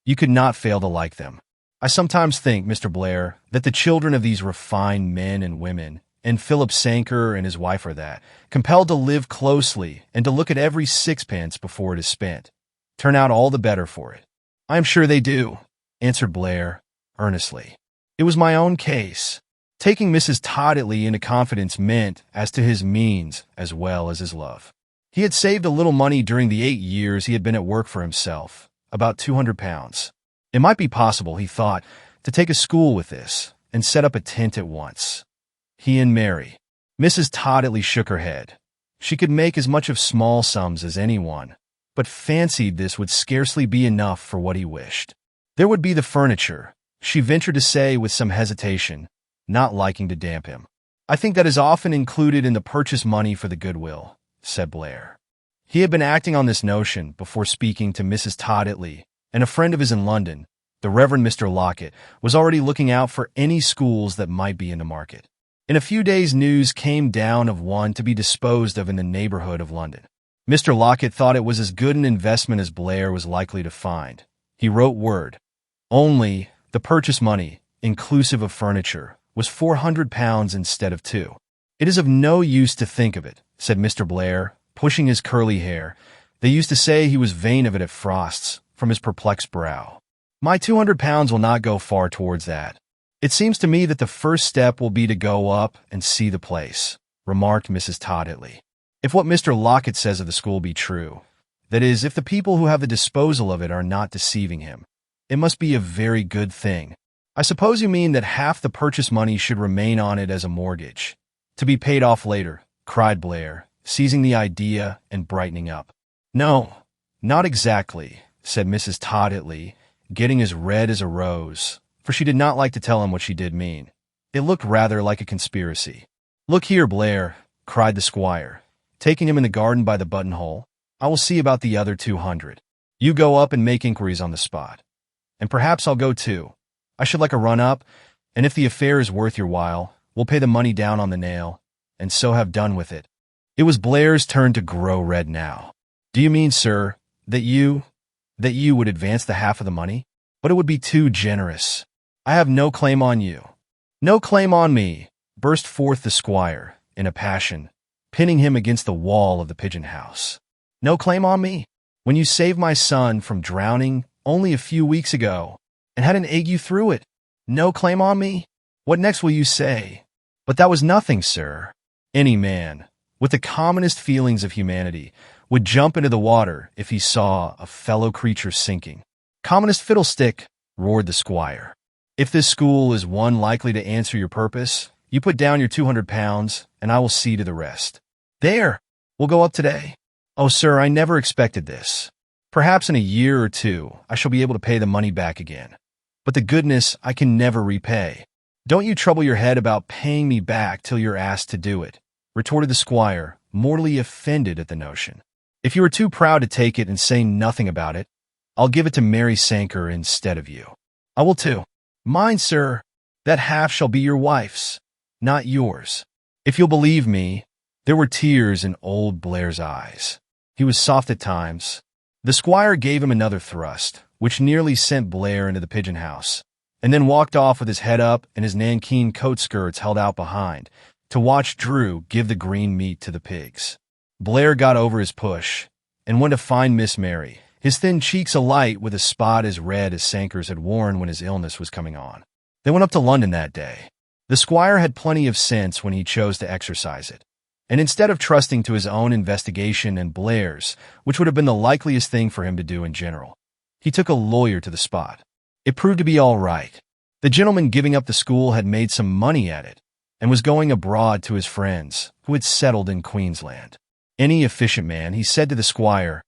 You could not fail to like them. I sometimes think, Mr. Blair, that the children of these refined men and women, and Philip Sanker and his wife are that, compelled to live closely and to look at every sixpence before it is spent, turn out all the better for it. I am sure they do, answered Blair, earnestly. It was my own case. Taking Mrs. Todditley into confidence meant as to his means as well as his love. He had saved a little money during the 8 years he had been at work for himself, about £200. It might be possible, he thought, to take a school with this and set up a tent at once. He and Mary. Mrs. Todditley shook her head. She could make as much of small sums as anyone, but fancied this would scarcely be enough for what he wished. There would be the furniture, she ventured to say with some hesitation, not liking to damp him. I think that is often included in the purchase money for the goodwill, said Blair. He had been acting on this notion before speaking to Mrs. Todditley, and a friend of his in London, the Reverend Mr. Lockett, was already looking out for any schools that might be in the market. In a few days news came down of one to be disposed of in the neighborhood of London. Mr. Lockett thought it was as good an investment as Blair was likely to find. He wrote word. Only the purchase money, inclusive of furniture, was £400 instead of £2. It is of no use to think of it, said Mr. Blair, pushing his curly hair. They used to say he was vain of it at Frost's, from his perplexed brow. My £200 will not go far towards that. It seems to me that the first step will be to go up and see the place, remarked Mrs. Todditley. If what Mr. Lockett says of the school be true, that is, if the people who have the disposal of it are not deceiving him, it must be a very good thing. I suppose you mean that half the purchase money should remain on it as a mortgage, to be paid off later, cried Blair, seizing the idea and brightening up. No, not exactly, said Mrs. Todditley, getting as red as a rose, for she did not like to tell him what she did mean. It looked rather like a conspiracy. Look here, Blair, cried the squire, taking him in the garden by the buttonhole. I will see about the other 200. You go up and make inquiries on the spot. And perhaps I'll go too. I should like a run-up, and if the affair is worth your while, we'll pay the money down on the nail, and so have done with it. It was Blair's turn to grow red now. Do you mean, sir, that you would advance the half of the money? But it would be too generous. I have no claim on you. No claim on me, burst forth the squire, in a passion, pinning him against the wall of the pigeon-house. No claim on me? When you saved my son from drowning only a few weeks ago, and had an ague through it. No claim on me? What next will you say? But that was nothing, sir. Any man, with the commonest feelings of humanity, would jump into the water if he saw a fellow creature sinking. "Commonest fiddlestick," roared the squire. "If this school is one likely to answer your purpose, you put down your 200 pounds, and I will see to the rest." "There! We'll go up today." "Oh, sir, I never expected this. Perhaps in a year or two I shall be able to pay the money back again. But the goodness I can never repay." "Don't you trouble your head about paying me back till you're asked to do it," retorted the squire, mortally offended at the notion. "If you are too proud to take it and say nothing about it, I'll give it to Mary Sanker instead of you." "I will too." "Mine, sir. That half shall be your wife's, not yours." If you'll believe me, there were tears in old Blair's eyes. He was soft at times. The squire gave him another thrust, which nearly sent Blair into the pigeon house, and then walked off with his head up and his nankeen coat skirts held out behind, to watch Drew give the green meat to the pigs. Blair got over his push and went to find Miss Mary, his thin cheeks alight with a spot as red as Sanker's had worn when his illness was coming on. They went up to London that day. The squire had plenty of sense when he chose to exercise it, and instead of trusting to his own investigation and Blair's, which would have been the likeliest thing for him to do in general, he took a lawyer to the spot. It proved to be all right. The gentleman giving up the school had made some money at it, and was going abroad to his friends, who had settled in Queensland. Any efficient man, he said to the squire,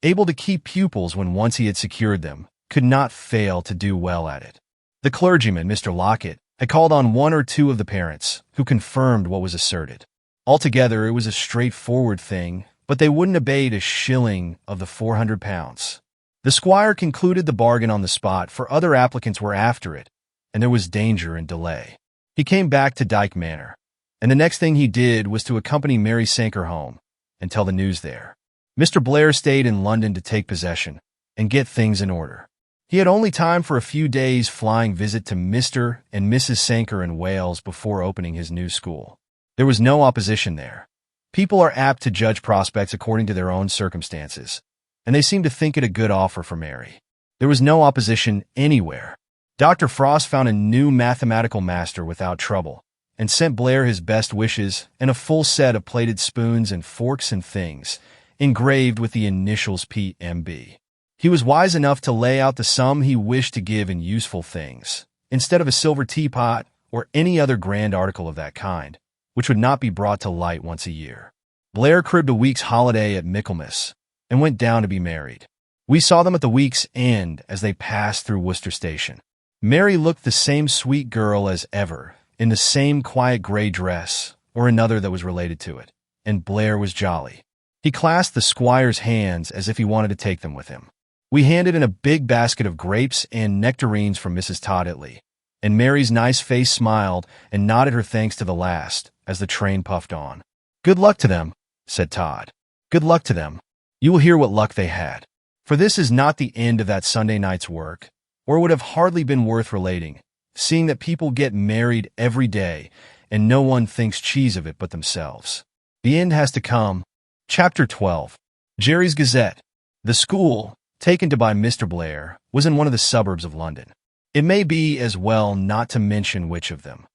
able to keep pupils when once he had secured them, could not fail to do well at it. The clergyman, Mr. Lockett, had called on one or two of the parents, who confirmed what was asserted. Altogether, it was a straightforward thing, but they wouldn't abate a shilling of the 400 pounds. The squire concluded the bargain on the spot, for other applicants were after it, and there was danger and delay. He came back to Dyke Manor, and the next thing he did was to accompany Mary Sanker home and tell the news there. Mr. Blair stayed in London to take possession and get things in order. He had only time for a few days' flying visit to Mr. and Mrs. Sanker in Wales before opening his new school. There was no opposition there. People are apt to judge prospects according to their own circumstances, and they seemed to think it a good offer for Mary. There was no opposition anywhere. Dr. Frost found a new mathematical master without trouble, and sent Blair his best wishes and a full set of plated spoons and forks and things, engraved with the initials P.M.B. He was wise enough to lay out the sum he wished to give in useful things, instead of a silver teapot or any other grand article of that kind, which would not be brought to light once a year. Blair cribbed a week's holiday at Michaelmas, and went down to be married. We saw them at the week's end as they passed through Worcester Station. Mary looked the same sweet girl as ever, in the same quiet gray dress, or another that was related to it, and Blair was jolly. He clasped the squire's hands as if he wanted to take them with him. We handed in a big basket of grapes and nectarines from Mrs. Todd Italy, and Mary's nice face smiled and nodded her thanks to the last as the train puffed on. "Good luck to them," said Todd. "Good luck to them. You will hear what luck they had. For this is not the end of that Sunday night's work, or it would have hardly been worth relating, seeing that people get married every day, and no one thinks cheese of it but themselves. The end has to come." Chapter 12. Jerry's Gazette. The school, taken to by Mr. Blair, was in one of the suburbs of London. It may be as well not to mention which of them,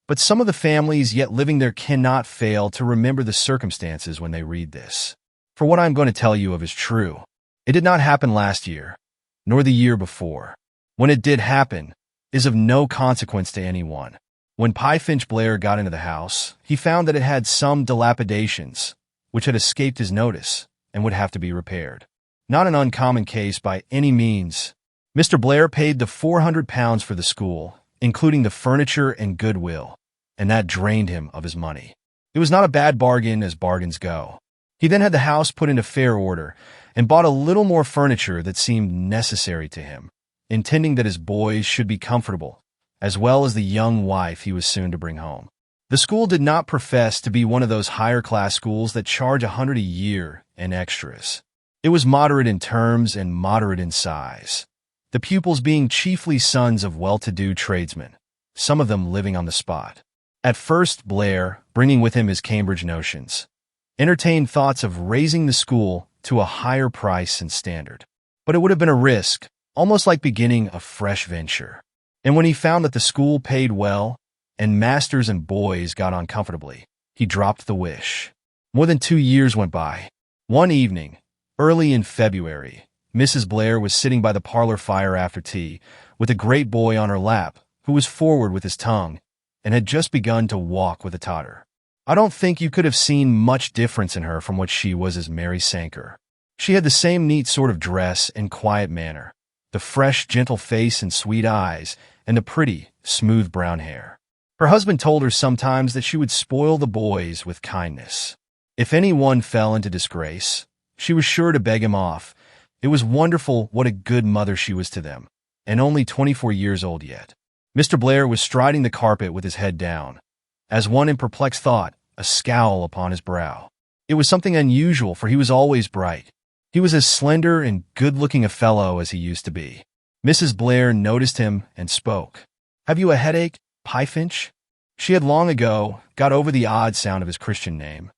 but some of the families yet living there cannot fail to remember the circumstances when they read this. For what I am going to tell you of is true. It did not happen last year, nor the year before. When it did happen, is of no consequence to anyone. When Pyefinch Blair got into the house, he found that it had some dilapidations, which had escaped his notice, and would have to be repaired. Not an uncommon case by any means. Mr. Blair paid the 400 pounds for the school, including the furniture and goodwill, and that drained him of his money. It was not a bad bargain as bargains go. He then had the house put into fair order, and bought a little more furniture that seemed necessary to him, intending that his boys should be comfortable, as well as the young wife he was soon to bring home. The school did not profess to be one of those higher-class schools that charge $100 a year and extras. It was moderate in terms and moderate in size, the pupils being chiefly sons of well-to-do tradesmen, some of them living on the spot. At first, Blair, bringing with him his Cambridge notions, entertained thoughts of raising the school to a higher price and standard. But it would have been a risk, almost like beginning a fresh venture. And when he found that the school paid well, and masters and boys got on comfortably, he dropped the wish. More than 2 years went by. One evening, early in February, Mrs. Blair was sitting by the parlor fire after tea, with a great boy on her lap, who was forward with his tongue, and had just begun to walk with a totter. I don't think you could have seen much difference in her from what she was as Mary Sanker. She had the same neat sort of dress and quiet manner, the fresh, gentle face and sweet eyes, and the pretty, smooth brown hair. Her husband told her sometimes that she would spoil the boys with kindness. If any one fell into disgrace, she was sure to beg him off. It was wonderful what a good mother she was to them, and only 24 years old yet. Mr. Blair was striding the carpet with his head down, as one in perplexed thought, a scowl upon his brow. It was something unusual, for he was always bright. He was as slender and good-looking a fellow as he used to be. Mrs. Blair noticed him and spoke. "Have you a headache, Piefinch?" She had long ago got over the odd sound of his Christian name.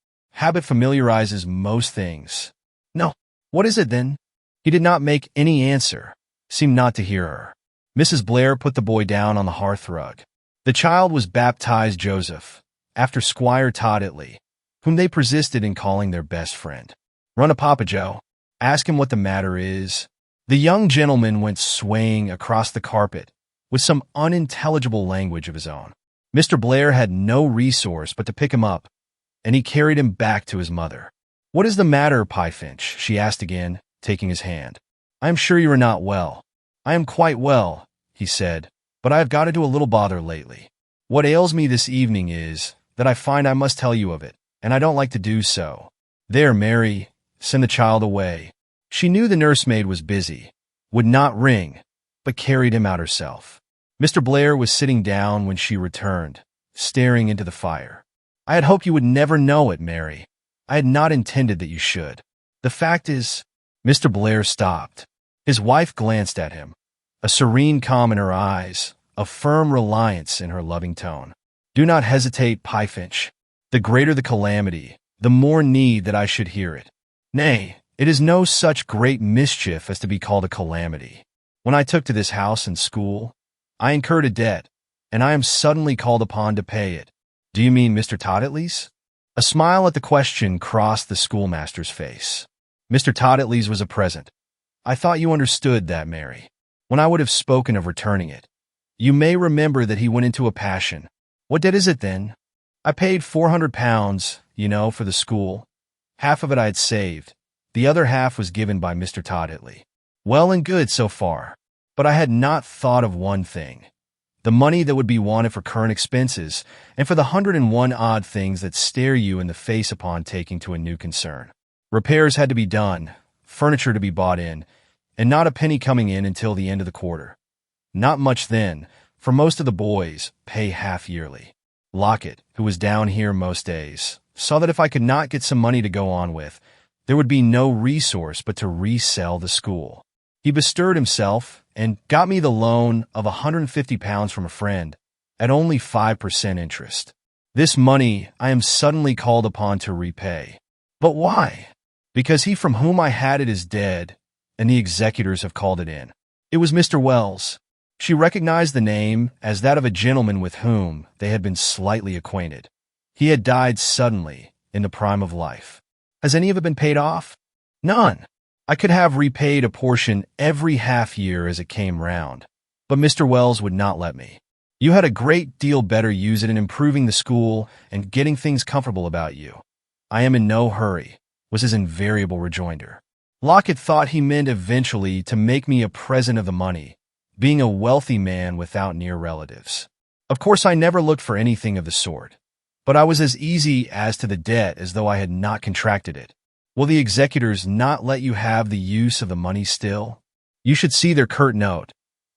Habit familiarizes most things. "No." "What is it, then?" He did not make any answer, seemed not to hear her. Mrs. Blair put the boy down on the hearthrug. The child was baptized Joseph, after Squire Todd-Itley, whom they persisted in calling their best friend. "Run to Papa Joe. Ask him what the matter is." The young gentleman went swaying across the carpet with some unintelligible language of his own. Mr. Blair had no resource but to pick him up, and he carried him back to his mother. "What is the matter, Piefinch?" she asked again, taking his hand. "I am sure you are not well." "I am quite well," he said, "but I have got into a little bother lately. What ails me this evening is that I find I must tell you of it, and I don't like to do so. There, Mary, send the child away." She knew the nursemaid was busy, would not ring, but carried him out herself. Mr. Blair was sitting down when she returned, staring into the fire. "I had hoped you would never know it, Mary. I had not intended that you should. The fact is—" Mr. Blair stopped. His wife glanced at him, a serene calm in her eyes, a firm reliance in her loving tone. "Do not hesitate, Piefinch. The greater the calamity, the more need that I should hear it. Nay, it is no such great mischief as to be called a calamity. When I took to this house and school, I incurred a debt, and I am suddenly called upon to pay it." "Do you mean Mr. Todd-Itley's?" A smile at the question crossed the schoolmaster's face. "Mr. Todd-Itley's was a present. I thought you understood that, Mary, when I would have spoken of returning it. You may remember that he went into a passion." "What debt is it, then?" "I paid £400, for the school. Half of it I had saved. The other half was given by Mr. Todd-Itley. Well and good so far. But I had not thought of one thing. The money that would be wanted for current expenses, and for the 101 odd things that stare you in the face upon taking to a new concern. Repairs had to be done, furniture to be bought in, and not a penny coming in until the end of the quarter. Not much then, for most of the boys pay half-yearly. Lockett, who was down here most days, saw that if I could not get some money to go on with, there would be no resource but to resell the school. He bestirred himself and got me the loan of £150 from a friend at only 5% interest. This money I am suddenly called upon to repay. But why? Because he from whom I had it is dead, and the executors have called it in. It was Mr. Wells. She recognized the name as that of a gentleman with whom they had been slightly acquainted. He had died suddenly, in the prime of life. Has any of it been paid off? None. I could have repaid a portion every half-year as it came round, but Mr. Wells would not let me. "You had a great deal better use it in improving the school and getting things comfortable about you. I am in no hurry," was his invariable rejoinder. Lockett thought he meant eventually to make me a present of the money, being a wealthy man without near relatives. Of course, I never looked for anything of the sort, but I was as easy as to the debt as though I had not contracted it. Will the executors not let you have the use of the money still? You should see their curt note,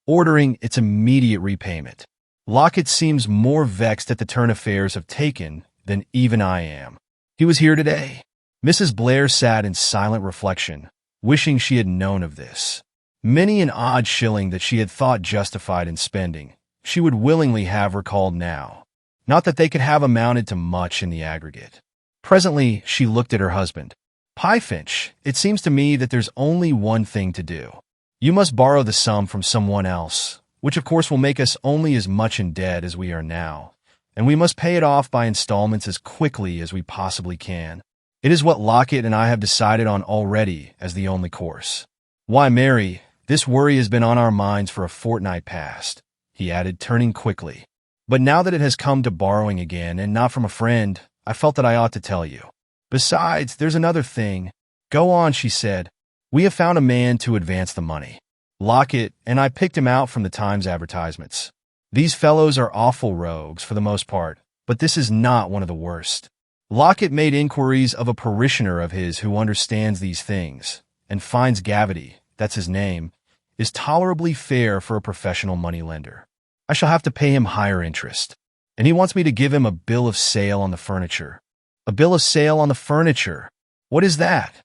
ordering its immediate repayment. Lockett seems more vexed at the turn affairs have taken than even I am. He was here today. Mrs. Blair sat in silent reflection, wishing she had known of this. Many an odd shilling that she had thought justified in spending, she would willingly have recalled now. Not that they could have amounted to much in the aggregate. Presently, she looked at her husband. "Piefinch, it seems to me that there's only one thing to do. You must borrow the sum from someone else, which of course will make us only as much in debt as we are now, and we must pay it off by installments as quickly as we possibly can. It is what Lockett and I have decided on already as the only course. Why, Mary, this worry has been on our minds for a fortnight past," he added, turning quickly. "But now that it has come to borrowing again, and not from a friend, I felt that I ought to tell you. Besides, there's another thing." "Go on," she said. "We have found a man to advance the money. Lockett and I picked him out from the Times advertisements. These fellows are awful rogues for the most part, but this is not one of the worst." Lockett made inquiries of a parishioner of his who understands these things, and finds Gavety, that's his name, is tolerably fair for a professional moneylender. I shall have to pay him higher interest, and he wants me to give him a bill of sale on the furniture. A bill of sale on the furniture? What is that?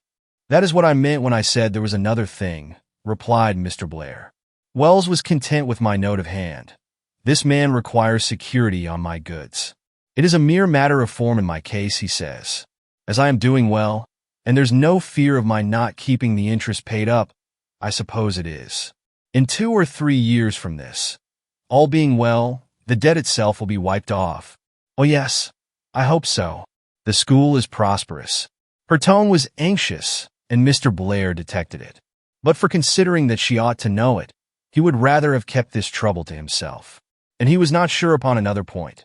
"That is what I meant when I said there was another thing," replied Mr. Blair. Wells was content with my note of hand. "This man requires security on my goods. It is a mere matter of form in my case," he says. "As I am doing well, and there's no fear of my not keeping the interest paid up, I suppose it is. In 2 or 3 years from this, all being well, the debt itself will be wiped off." "Oh yes, I hope so. The school is prosperous." Her tone was anxious, and Mr. Blair detected it. But for considering that she ought to know it, he would rather have kept this trouble to himself. And he was not sure upon another point,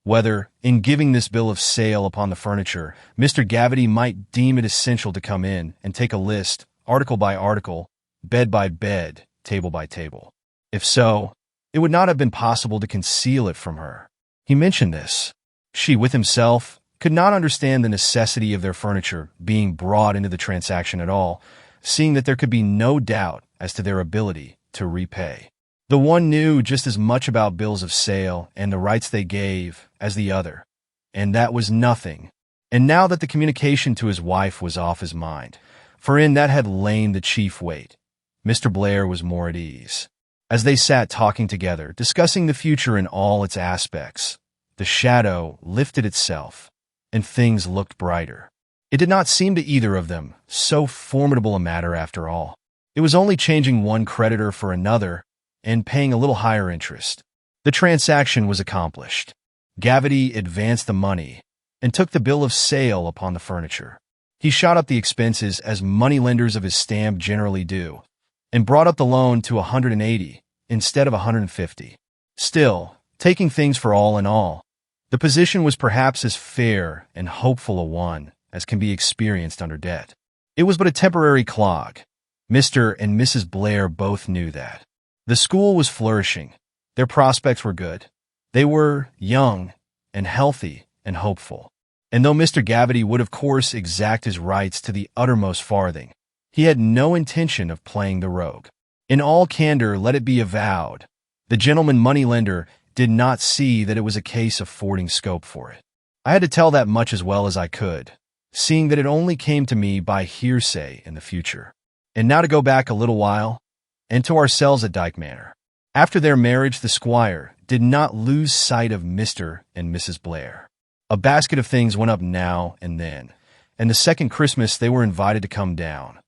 whether, in giving this bill of sale upon the furniture, Mr. Gavety might deem it essential to come in and take a list, article by article, bed by bed, table by table. If so, it would not have been possible to conceal it from her. He mentioned this. She, with himself, could not understand the necessity of their furniture being brought into the transaction at all, seeing that there could be no doubt as to their ability to repay. The one knew just as much about bills of sale and the rights they gave as the other, and that was nothing. And now that the communication to his wife was off his mind, for in that had lain the chief weight, Mr. Blair was more at ease. As they sat talking together, discussing the future in all its aspects, the shadow lifted itself, and things looked brighter. It did not seem to either of them so formidable a matter after all. It was only changing one creditor for another and paying a little higher interest. The transaction was accomplished. Gavety advanced the money and took the bill of sale upon the furniture. He shot up the expenses as moneylenders of his stamp generally do, and brought up the loan to 180 instead of 150. Still, taking things for all in all, the position was perhaps as fair and hopeful a one as can be experienced under debt. It was but a temporary clog. Mr. and Mrs. Blair both knew that. The school was flourishing. Their prospects were good. They were young and healthy and hopeful. And though Mr. Gavety would of course exact his rights to the uttermost farthing, he had no intention of playing the rogue. In all candor, let it be avowed, the gentleman moneylender did not see that it was a case affording scope for it. I had to tell that much as well as I could, seeing that it only came to me by hearsay in the future. And now to go back a little while, and to ourselves at Dyke Manor. After their marriage, the squire did not lose sight of Mr. and Mrs. Blair. A basket of things went up now and then, and the second Christmas they were invited to come down.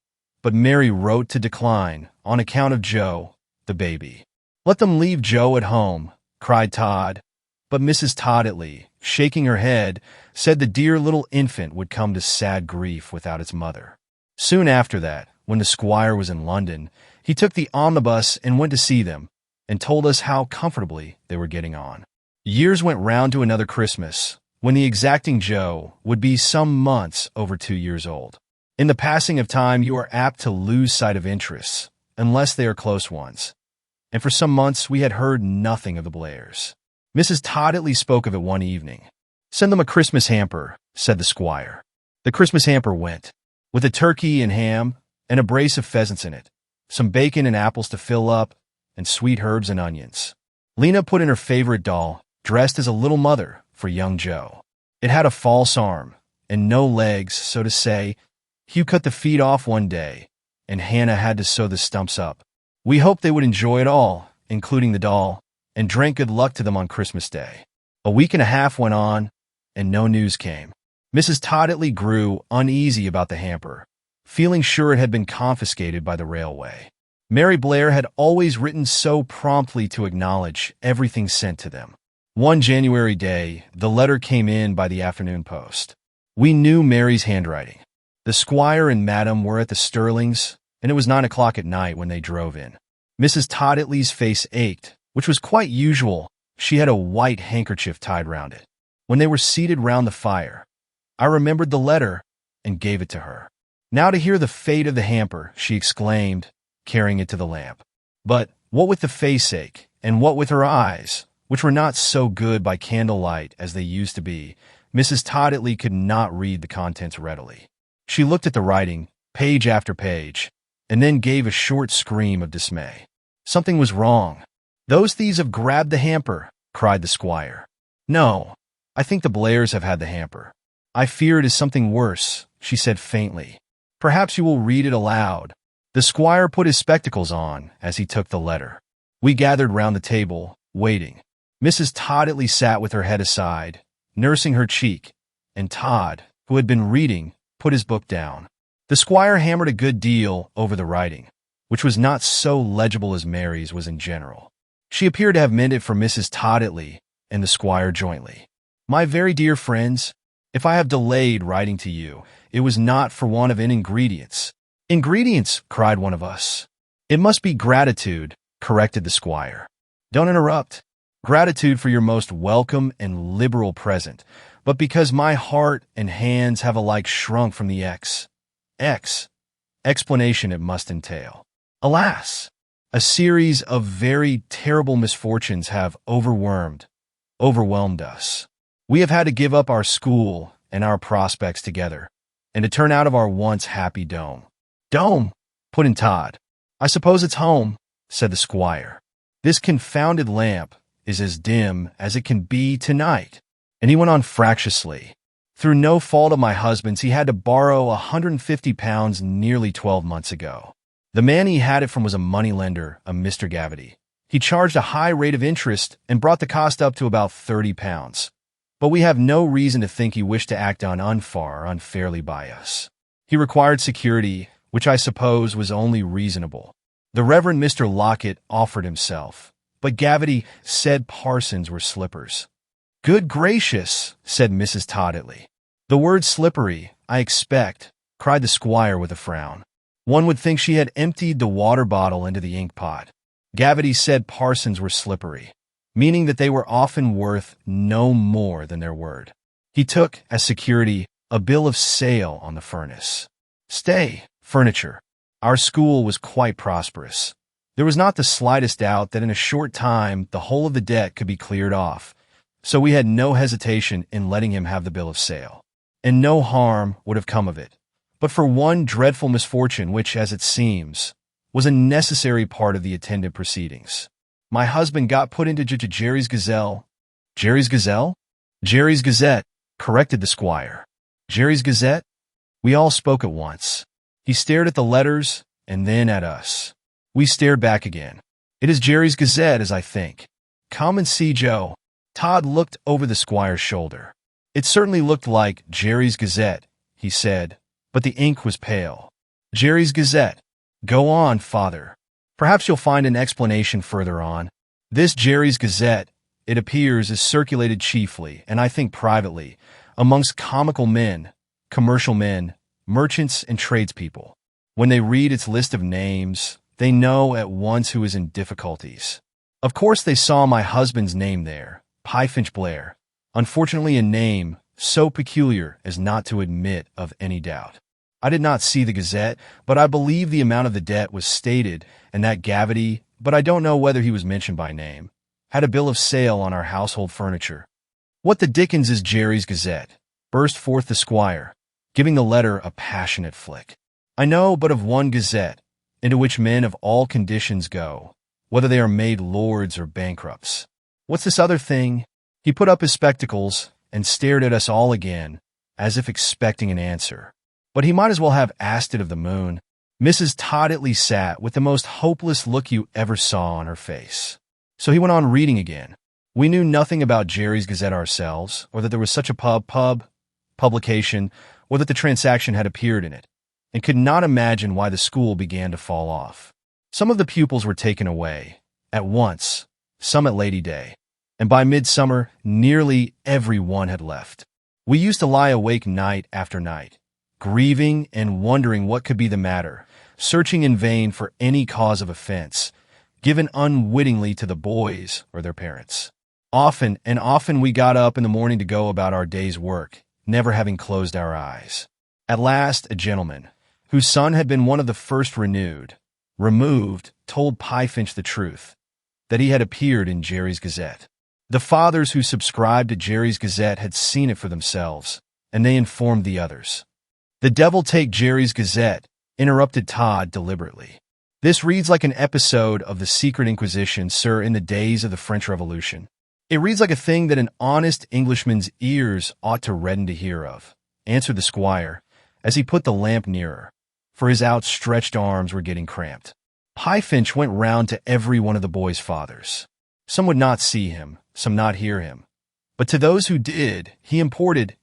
But Mary wrote to decline on account of Joe, the baby. "Let them leave Joe at home," cried Todd. But Mrs. Todditley, shaking her head, said the dear little infant would come to sad grief without its mother. Soon after that, when the squire was in London, he took the omnibus and went to see them, and told us how comfortably they were getting on. Years went round to another Christmas, when the exacting Joe would be some months over 2 years old. In the passing of time, you are apt to lose sight of interests, unless they are close ones. And for some months we had heard nothing of the Blairs. Mrs. Todditley spoke of it one evening. "Send them a Christmas hamper," said the squire. The Christmas hamper went, with a turkey and ham, and a brace of pheasants in it, some bacon and apples to fill up, and sweet herbs and onions. Lena put in her favorite doll, dressed as a little mother for young Joe. It had a false arm, and no legs, so to say. Hugh cut the feet off one day, and Hannah had to sew the stumps up. We hoped they would enjoy it all, including the doll, and drank good luck to them on Christmas Day. A week and a half went on, and no news came. Mrs. Todditley grew uneasy about the hamper, feeling sure it had been confiscated by the railway. Mary Blair had always written so promptly to acknowledge everything sent to them. One January day, the letter came in by the afternoon post. We knew Mary's handwriting. The squire and madam were at the Sterlings, and it was 9 o'clock at night when they drove in. Mrs. Toddley's face ached, which was quite usual. She had a white handkerchief tied round it. When they were seated round the fire, I remembered the letter and gave it to her. "Now to hear the fate of the hamper," she exclaimed, carrying it to the lamp. But what with the face ache, and what with her eyes, which were not so good by candlelight as they used to be, Mrs. Toddley could not read the contents readily. She looked at the writing, page after page, and then gave a short scream of dismay. Something was wrong. "Those thieves have grabbed the hamper," cried the squire. "No, I think the Blairs have had the hamper. I fear it is something worse," she said faintly. "Perhaps you will read it aloud." The squire put his spectacles on as he took the letter. We gathered round the table, waiting. Mrs. Toddley sat with her head aside, nursing her cheek, and Todd, who had been reading, put his book down. The squire hammered a good deal over the writing, which was not so legible as Mary's was in general. She appeared to have meant it for Mrs. Toddley and the squire jointly. "My very dear friends, if I have delayed writing to you, it was not for want of ingredients." "Ingredients," cried one of us. "It must be gratitude," corrected the squire. "Don't interrupt. Gratitude for your most welcome and liberal present, but because my heart and hands have alike shrunk from the explanation it must entail. Alas! A series of very terrible misfortunes have overwhelmed us. We have had to give up our school and our prospects together, and to turn out of our once happy dome." "Dome," put in Todd. "I suppose it's home," said the squire. "This confounded lamp is as dim as it can be tonight." And he went on fractiously. "Through no fault of my husband's, he had to borrow £150 nearly 12 months ago. The man he had it from was a moneylender, a Mr. Gavety. He charged a high rate of interest and brought the cost up to about £30. But we have no reason to think he wished to act unfairly by us. He required security, which I suppose was only reasonable. The Reverend Mr. Lockett offered himself, but Gavety said parsons were slippers." "Good gracious," said Mrs. Toddley. "The word slippery, I expect," cried the squire with a frown. "One would think she had emptied the water bottle into the ink pot. Gavety said parsons were slippery, meaning that they were often worth no more than their word. He took, as security, a bill of sale on the furniture. Our school was quite prosperous. There was not the slightest doubt that in a short time the whole of the debt could be cleared off, so we had no hesitation in letting him have the bill of sale. And no harm would have come of it, but for one dreadful misfortune which, as it seems, was a necessary part of the attendant proceedings. My husband got put into Jerry's Gazelle." "Jerry's Gazelle?" "Jerry's Gazette," corrected the squire. "Jerry's Gazette?" We all spoke at once. He stared at the letters and then at us. We stared back again. "It is Jerry's Gazette, as I think. Come and see Joe." Todd looked over the squire's shoulder. "It certainly looked like Jerry's Gazette," he said, but the ink was pale. "Jerry's Gazette. Go on, father. Perhaps you'll find an explanation further on. This Jerry's Gazette, it appears, is circulated chiefly, and I think privately, amongst comical men, commercial men, merchants, and tradespeople. When they read its list of names, they know at once who is in difficulties. Of course they saw my husband's name there, Pyfinch Blair, unfortunately a name so peculiar as not to admit of any doubt. I did not see the Gazette, but I believe the amount of the debt was stated, and that Gavety, but I don't know whether he was mentioned by name, had a bill of sale on our household furniture." "What the dickens is Jerry's Gazette?" burst forth the squire, giving the letter a passionate flick. "I know but of one Gazette, into which men of all conditions go, whether they are made lords or bankrupts. What's this other thing?" He put up his spectacles and stared at us all again, as if expecting an answer. But he might as well have asked it of the moon. Mrs. Toddley sat with the most hopeless look you ever saw on her face. So he went on reading again. We knew nothing about Jerry's Gazette ourselves, or that there was such a publication, or that the transaction had appeared in it, and could not imagine why the school began to fall off. Some of the pupils were taken away, at once, some at Lady Day, and by midsummer nearly every one had left. We used to lie awake night after night, grieving and wondering what could be the matter, searching in vain for any cause of offense, given unwittingly to the boys or their parents. Often and often we got up in the morning to go about our day's work, never having closed our eyes. At last, a gentleman, whose son had been one of the first removed, told Piefinch the truth, that he had appeared in Jerry's Gazette. The fathers who subscribed to Jerry's Gazette had seen it for themselves, and they informed the others. "The devil take Jerry's Gazette," interrupted Todd deliberately. "This reads like an episode of the Secret Inquisition, sir, in the days of the French Revolution. It reads like a thing that an honest Englishman's ears ought to redden to hear of," answered the squire, as he put the lamp nearer, for his outstretched arms were getting cramped. Piefinch went round to every one of the boys' fathers. Some would not see him, some not hear him, but to those who did, he imparted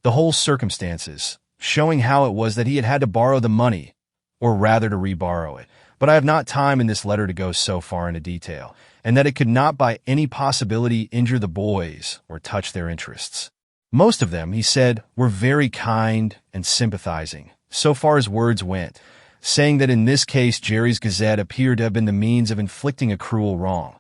the whole circumstances, showing how it was that he had had to borrow the money, or rather to reborrow it. But I have not time in this letter to go so far into detail, and that it could not by any possibility injure the boys or touch their interests. Most of them, he said, were very kind and sympathizing, so far as words went, saying that in this case Jerry's Gazette appeared to have been the means of inflicting a cruel wrong.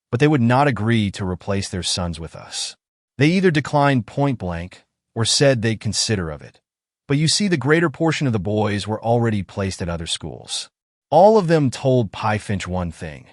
But they would not agree to replace their sons with us. They either declined point blank or said they'd consider of it. But you see, the greater portion of the boys were already placed at other schools. All of them told Piefinch one thing,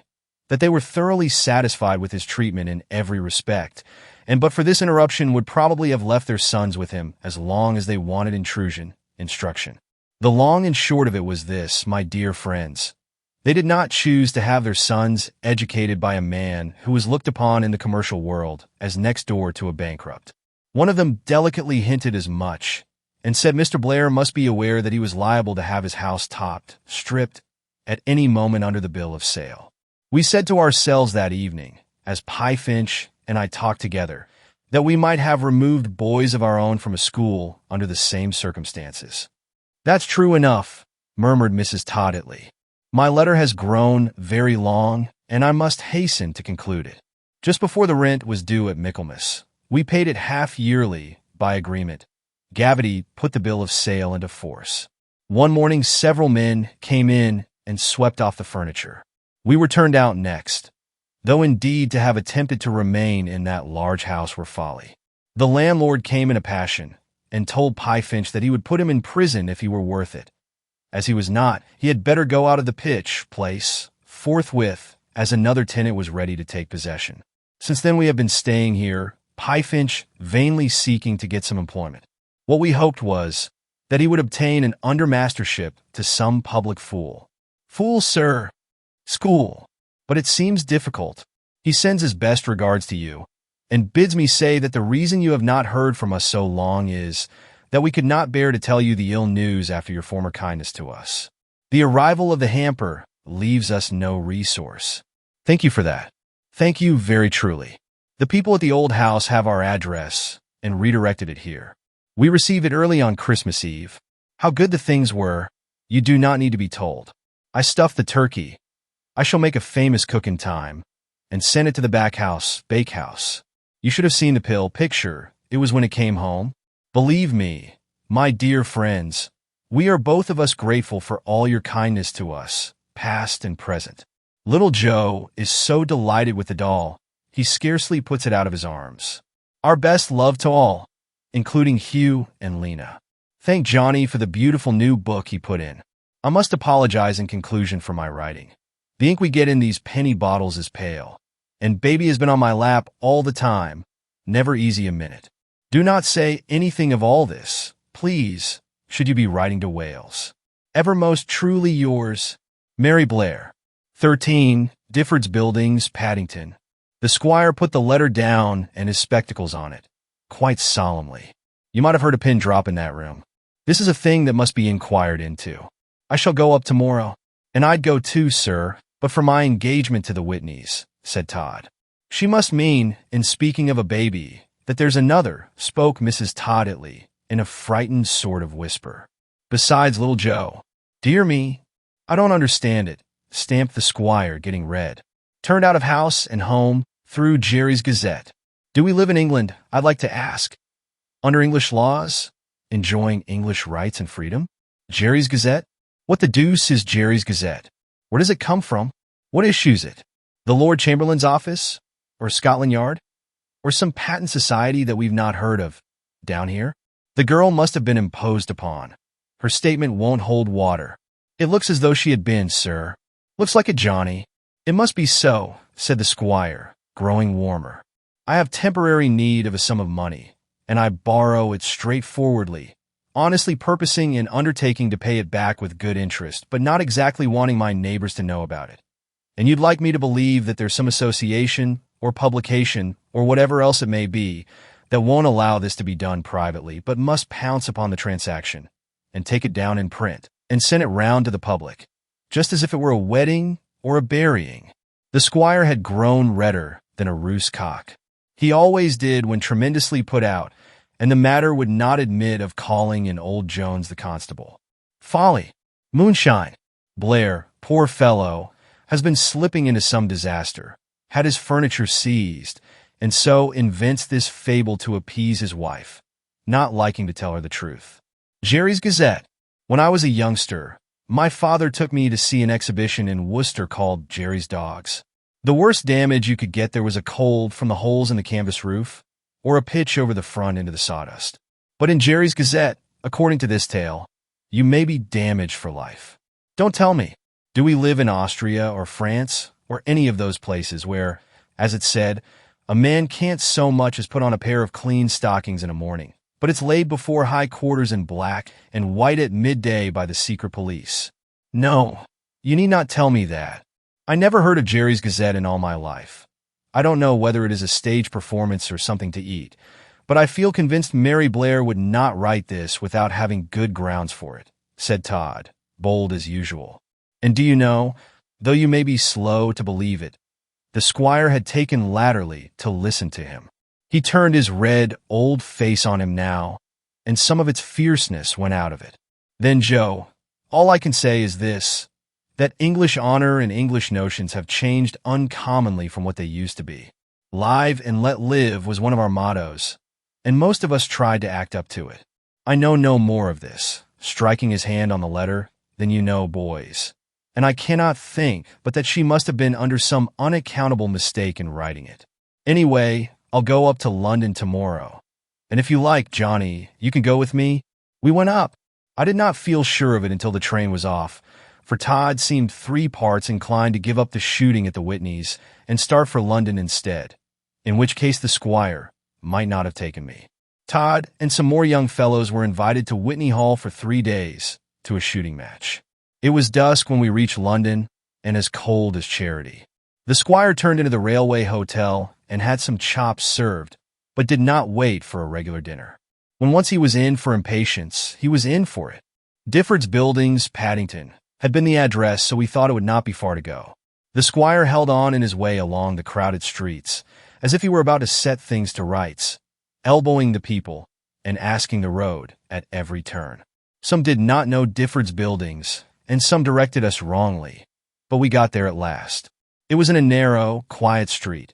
that they were thoroughly satisfied with his treatment in every respect, and but for this interruption would probably have left their sons with him as long as they wanted instruction. The long and short of it was this, my dear friends. They did not choose to have their sons educated by a man who was looked upon in the commercial world as next door to a bankrupt. One of them delicately hinted as much, and said Mr. Blair must be aware that he was liable to have his house stripped, at any moment under the bill of sale. We said to ourselves that evening, as Piefinch and I talked together, that we might have removed boys of our own from a school under the same circumstances. "That's true enough," murmured Mrs. Todditley. "My letter has grown very long, and I must hasten to conclude it. Just before the rent was due at Michaelmas, we paid it half yearly by agreement. Gavety put the bill of sale into force. One morning several men came in and swept off the furniture. We were turned out next, though indeed to have attempted to remain in that large house were folly. The landlord came in a passion, and told Piefinch that he would put him in prison if he were worth it. As he was not, he had better go out of the place forthwith, as another tenant was ready to take possession. Since then we have been staying here, Piefinch vainly seeking to get some employment. What we hoped was that he would obtain an undermastership to some public school, but it seems difficult. He sends his best regards to you, and bids me say that the reason you have not heard from us so long is that we could not bear to tell you the ill news after your former kindness to us. The arrival of the hamper leaves us no resource. Thank you for that. Thank you very truly. The people at the old house have our address and redirected it here. We received it early on Christmas Eve. How good the things were, you do not need to be told. I stuffed the turkey. I shall make a famous cook in time, and send it to the bakehouse. You should have seen the picture. It was when it came home. Believe me, my dear friends, we are both of us grateful for all your kindness to us, past and present. Little Joe is so delighted with the doll, he scarcely puts it out of his arms. Our best love to all, including Hugh and Lena. Thank Johnny for the beautiful new book he put in. I must apologize in conclusion for my writing. The ink we get in these penny bottles is pale, and baby has been on my lap all the time, never easy a minute. Do not say anything of all this, please, should you be writing to Wales. Ever most truly yours, Mary Blair. 13, Difford's Buildings, Paddington. The squire put the letter down and his spectacles on it, quite solemnly. You might have heard a pin drop in that room. This is a thing that must be inquired into. I shall go up tomorrow. And I'd go too, sir, but for my engagement to the Whitneys, said Todd. She must mean, in speaking of a baby, that there's another, spoke Mrs. Todditley, in a frightened sort of whisper. Besides little Joe. Dear me, I don't understand it, stamped the squire, getting red. Turned out of house and home, through Jerry's Gazette. Do we live in England, I'd like to ask? Under English laws? Enjoying English rights and freedom? Jerry's Gazette? What the deuce is Jerry's Gazette? Where does it come from? What issues it? The Lord Chamberlain's office? Or Scotland Yard? Or some patent society that we've not heard of down here? The girl must have been imposed upon. Her statement won't hold water. It looks as though she had been, sir. Looks like a Johnny. It must be so, said the squire, growing warmer. I have temporary need of a sum of money, and I borrow it straightforwardly, honestly purposing and undertaking to pay it back with good interest, but not exactly wanting my neighbors to know about it. And you'd like me to believe that there's some association, or publication, or whatever else it may be, that won't allow this to be done privately, but must pounce upon the transaction, and take it down in print, and send it round to the public, just as if it were a wedding or a burying. The squire had grown redder than a roost cock. He always did when tremendously put out, and the matter would not admit of calling in old Jones the constable. Folly! Moonshine! Blair, poor fellow, has been slipping into some disaster, had his furniture seized, and so invents this fable to appease his wife, not liking to tell her the truth. Jerry's Gazette. When I was a youngster, my father took me to see an exhibition in Worcester called Jerry's Dogs. The worst damage you could get there was a cold from the holes in the canvas roof, or a pitch over the front into the sawdust. But in Jerry's Gazette, according to this tale, you may be damaged for life. Don't tell me, do we live in Austria or France, or any of those places where, as it said, a man can't so much as put on a pair of clean stockings in a morning, but it's laid before high quarters in black and white at midday by the secret police? No, you need not tell me that. I never heard of Jerry's Gazette in all my life. I don't know whether it is a stage performance or something to eat, but I feel convinced Mary Blair would not write this without having good grounds for it, said Todd, bold as usual. And do you know, though you may be slow to believe it, the squire had taken latterly to listen to him. He turned his red, old face on him now, and some of its fierceness went out of it. Then, Joe, all I can say is this, that English honor and English notions have changed uncommonly from what they used to be. Live and let live was one of our mottos, and most of us tried to act up to it. I know no more of this, striking his hand on the letter, than you know, boys. And I cannot think but that she must have been under some unaccountable mistake in writing it. Anyway, I'll go up to London tomorrow. And if you like, Johnny, you can go with me. We went up. I did not feel sure of it until the train was off, for Todd seemed 3 parts inclined to give up the shooting at the Whitneys and start for London instead, in which case the squire might not have taken me. Todd and some more young fellows were invited to Whitney Hall for 3 days to a shooting match. It was dusk when we reached London, and as cold as charity. The squire turned into the railway hotel and had some chops served, but did not wait for a regular dinner. When once he was in for impatience, he was in for it. Difford's Buildings, Paddington, had been the address, so we thought it would not be far to go. The squire held on in his way along the crowded streets, as if he were about to set things to rights, elbowing the people and asking the road at every turn. Some did not know Difford's Buildings, and some directed us wrongly, but we got there at last. It was in a narrow, quiet street,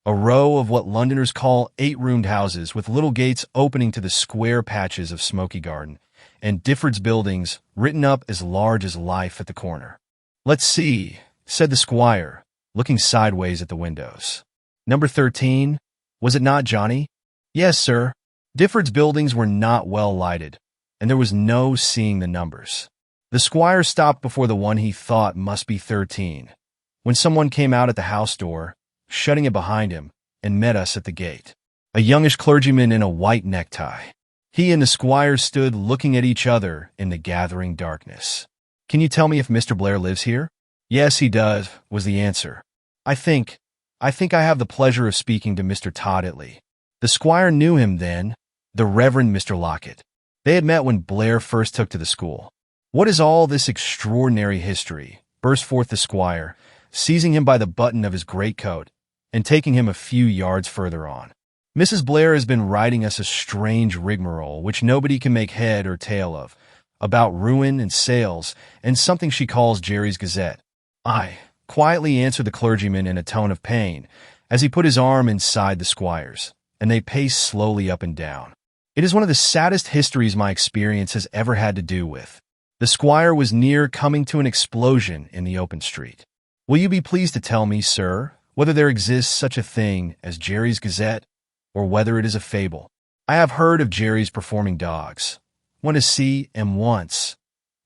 a row of what Londoners call 8-roomed houses with little gates opening to the square patches of smoky garden, and Difford's Buildings written up as large as life at the corner. Let's see, said the squire, looking sideways at the windows. Number 13, was it not, Johnny? Yes, sir. Difford's Buildings were not well lighted, and there was no seeing the numbers. The squire stopped before the one he thought must be 13, when someone came out at the house door, shutting it behind him, and met us at the gate. A youngish clergyman in a white necktie. He and the squire stood looking at each other in the gathering darkness. Can you tell me if Mr. Blair lives here? Yes, he does, was the answer. I think I have the pleasure of speaking to Mr. Todditley. The squire knew him then, the Reverend Mr. Lockett. They had met when Blair first took to the school. What is all this extraordinary history? Burst forth the squire, seizing him by the button of his greatcoat and taking him a few yards further on. Mrs. Blair has been writing us a strange rigmarole which nobody can make head or tail of, about ruin and sales and something she calls Jerry's Gazette. Aye, quietly answered the clergyman in a tone of pain, as he put his arm inside the squire's, and they paced slowly up and down. It is one of the saddest histories my experience has ever had to do with. The squire was near coming to an explosion in the open street. Will you be pleased to tell me, sir, whether there exists such a thing as Jerry's Gazette, or whether it is a fable? I have heard of Jerry's performing dogs. Went to see him once,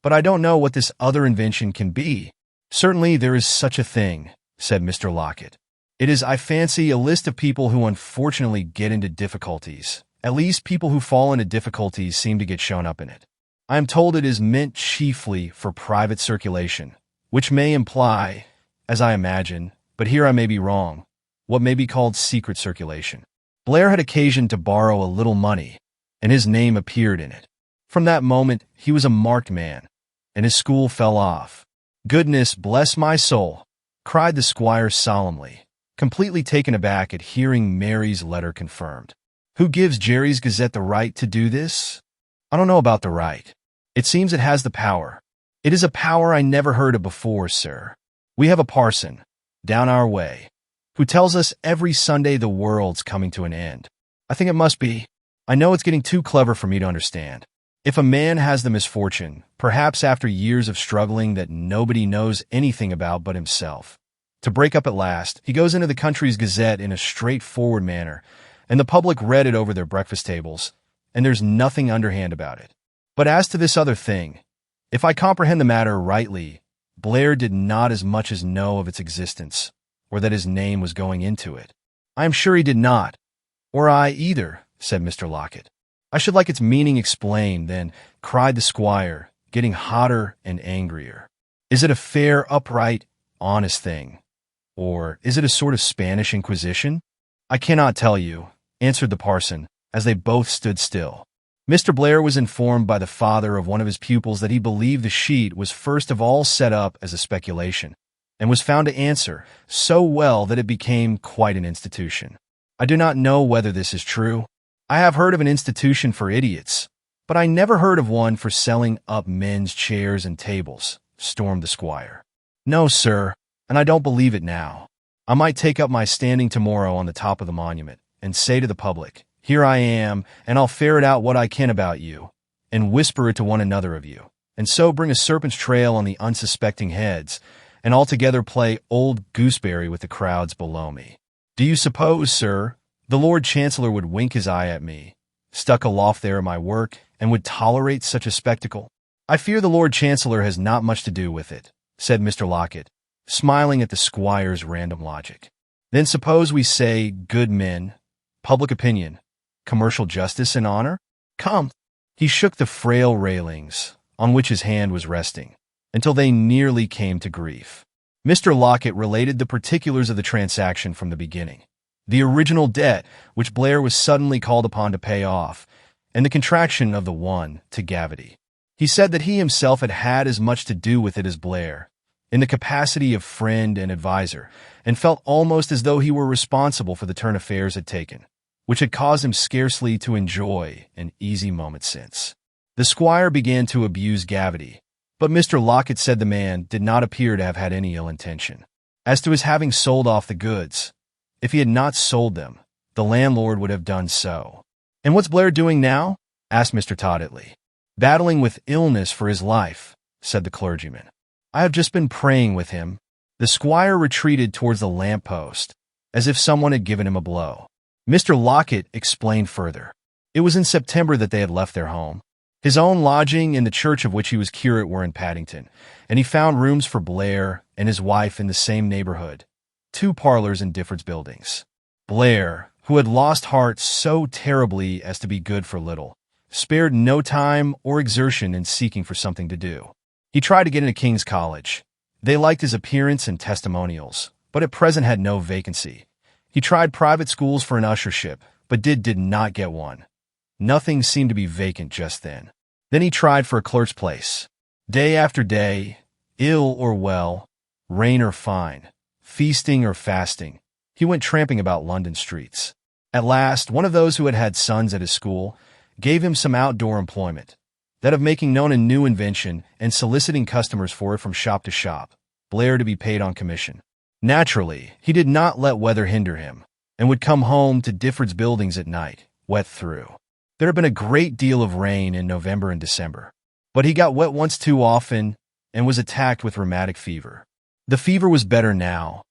but I don't know what this other invention can be. Certainly there is such a thing, said Mr. Locket. It is, I fancy, a list of people who unfortunately get into difficulties. At least people who fall into difficulties seem to get shown up in it. I am told it is meant chiefly for private circulation, which may imply, as I imagine, but here I may be wrong, what may be called secret circulation. Blair had occasion to borrow a little money, and his name appeared in it. From that moment, he was a marked man, and his school fell off. Goodness bless my soul, cried the squire solemnly, completely taken aback at hearing Mary's letter confirmed. Who gives Jerry's Gazette the right to do this? I don't know about the right. It seems it has the power. It is a power I never heard of before, sir. We have a parson, down our way, who tells us every Sunday the world's coming to an end. I think it must be. I know it's getting too clever for me to understand. If a man has the misfortune, perhaps after years of struggling that nobody knows anything about but himself, to break up at last, he goes into the country's Gazette in a straightforward manner, and the public read it over their breakfast tables, and there's nothing underhand about it. But as to this other thing, if I comprehend the matter rightly, Blair did not as much as know of its existence, or that his name was going into it. I am sure he did not, or I either, said Mr. Locket. I should like its meaning explained, then, cried the squire, getting hotter and angrier. Is it a fair, upright, honest thing, or is it a sort of Spanish Inquisition? I cannot tell you, answered the parson, as they both stood still. Mr. Blair was informed by the father of one of his pupils that he believed the sheet was first of all set up as a speculation, and was found to answer so well that it became quite an institution. I do not know whether this is true. I have heard of an institution for idiots, but I never heard of one for selling up men's chairs and tables, stormed the squire. No, sir, and I don't believe it now. I might take up my standing tomorrow on the top of the monument and say to the public, here I am, and I'll ferret out what I can about you, and whisper it to one another of you, and so bring a serpent's trail on the unsuspecting heads, and altogether play old gooseberry with the crowds below me. Do you suppose, sir, the Lord Chancellor would wink his eye at me, stuck aloft there at my work, and would tolerate such a spectacle? I fear the Lord Chancellor has not much to do with it, said Mr. Locket, smiling at the squire's random logic. Then suppose we say good men, public opinion, commercial justice and honor? Come. He shook the frail railings, on which his hand was resting, until they nearly came to grief. Mr. Locket related the particulars of the transaction from the beginning. The original debt, which Blair was suddenly called upon to pay off, and the contraction of the one to gavity. He said that he himself had had as much to do with it as Blair, in the capacity of friend and adviser, and felt almost as though he were responsible for the turn affairs had taken, which had caused him scarcely to enjoy an easy moment since. The squire began to abuse gavity, but Mr. Locket said the man did not appear to have had any ill intention. As to his having sold off the goods, if he had not sold them, the landlord would have done so. And what's Blair doing now? Asked Mr. Todditley. Battling with illness for his life, said the clergyman. I have just been praying with him. The squire retreated towards the lamp-post, as if someone had given him a blow. Mr. Locket explained further. It was in September that they had left their home. His own lodging and the church of which he was curate were in Paddington, and he found rooms for Blair and his wife in the same neighborhood, 2 parlors in Difford's buildings. Blair, who had lost heart so terribly as to be good for little, spared no time or exertion in seeking for something to do. He tried to get into King's College. They liked his appearance and testimonials, but at present had no vacancy. He tried private schools for an ushership, but did not get one. Nothing seemed to be vacant just then. Then he tried for a clerk's place. Day after day, ill or well, rain or fine, feasting or fasting, he went tramping about London streets. At last, one of those who had had sons at his school gave him some outdoor employment, that of making known a new invention and soliciting customers for it from shop to shop, Blair to be paid on commission. Naturally, he did not let weather hinder him, and would come home to Difford's buildings at night, wet through. There had been a great deal of rain in November and December, but he got wet once too often and was attacked with rheumatic fever. The fever was better now,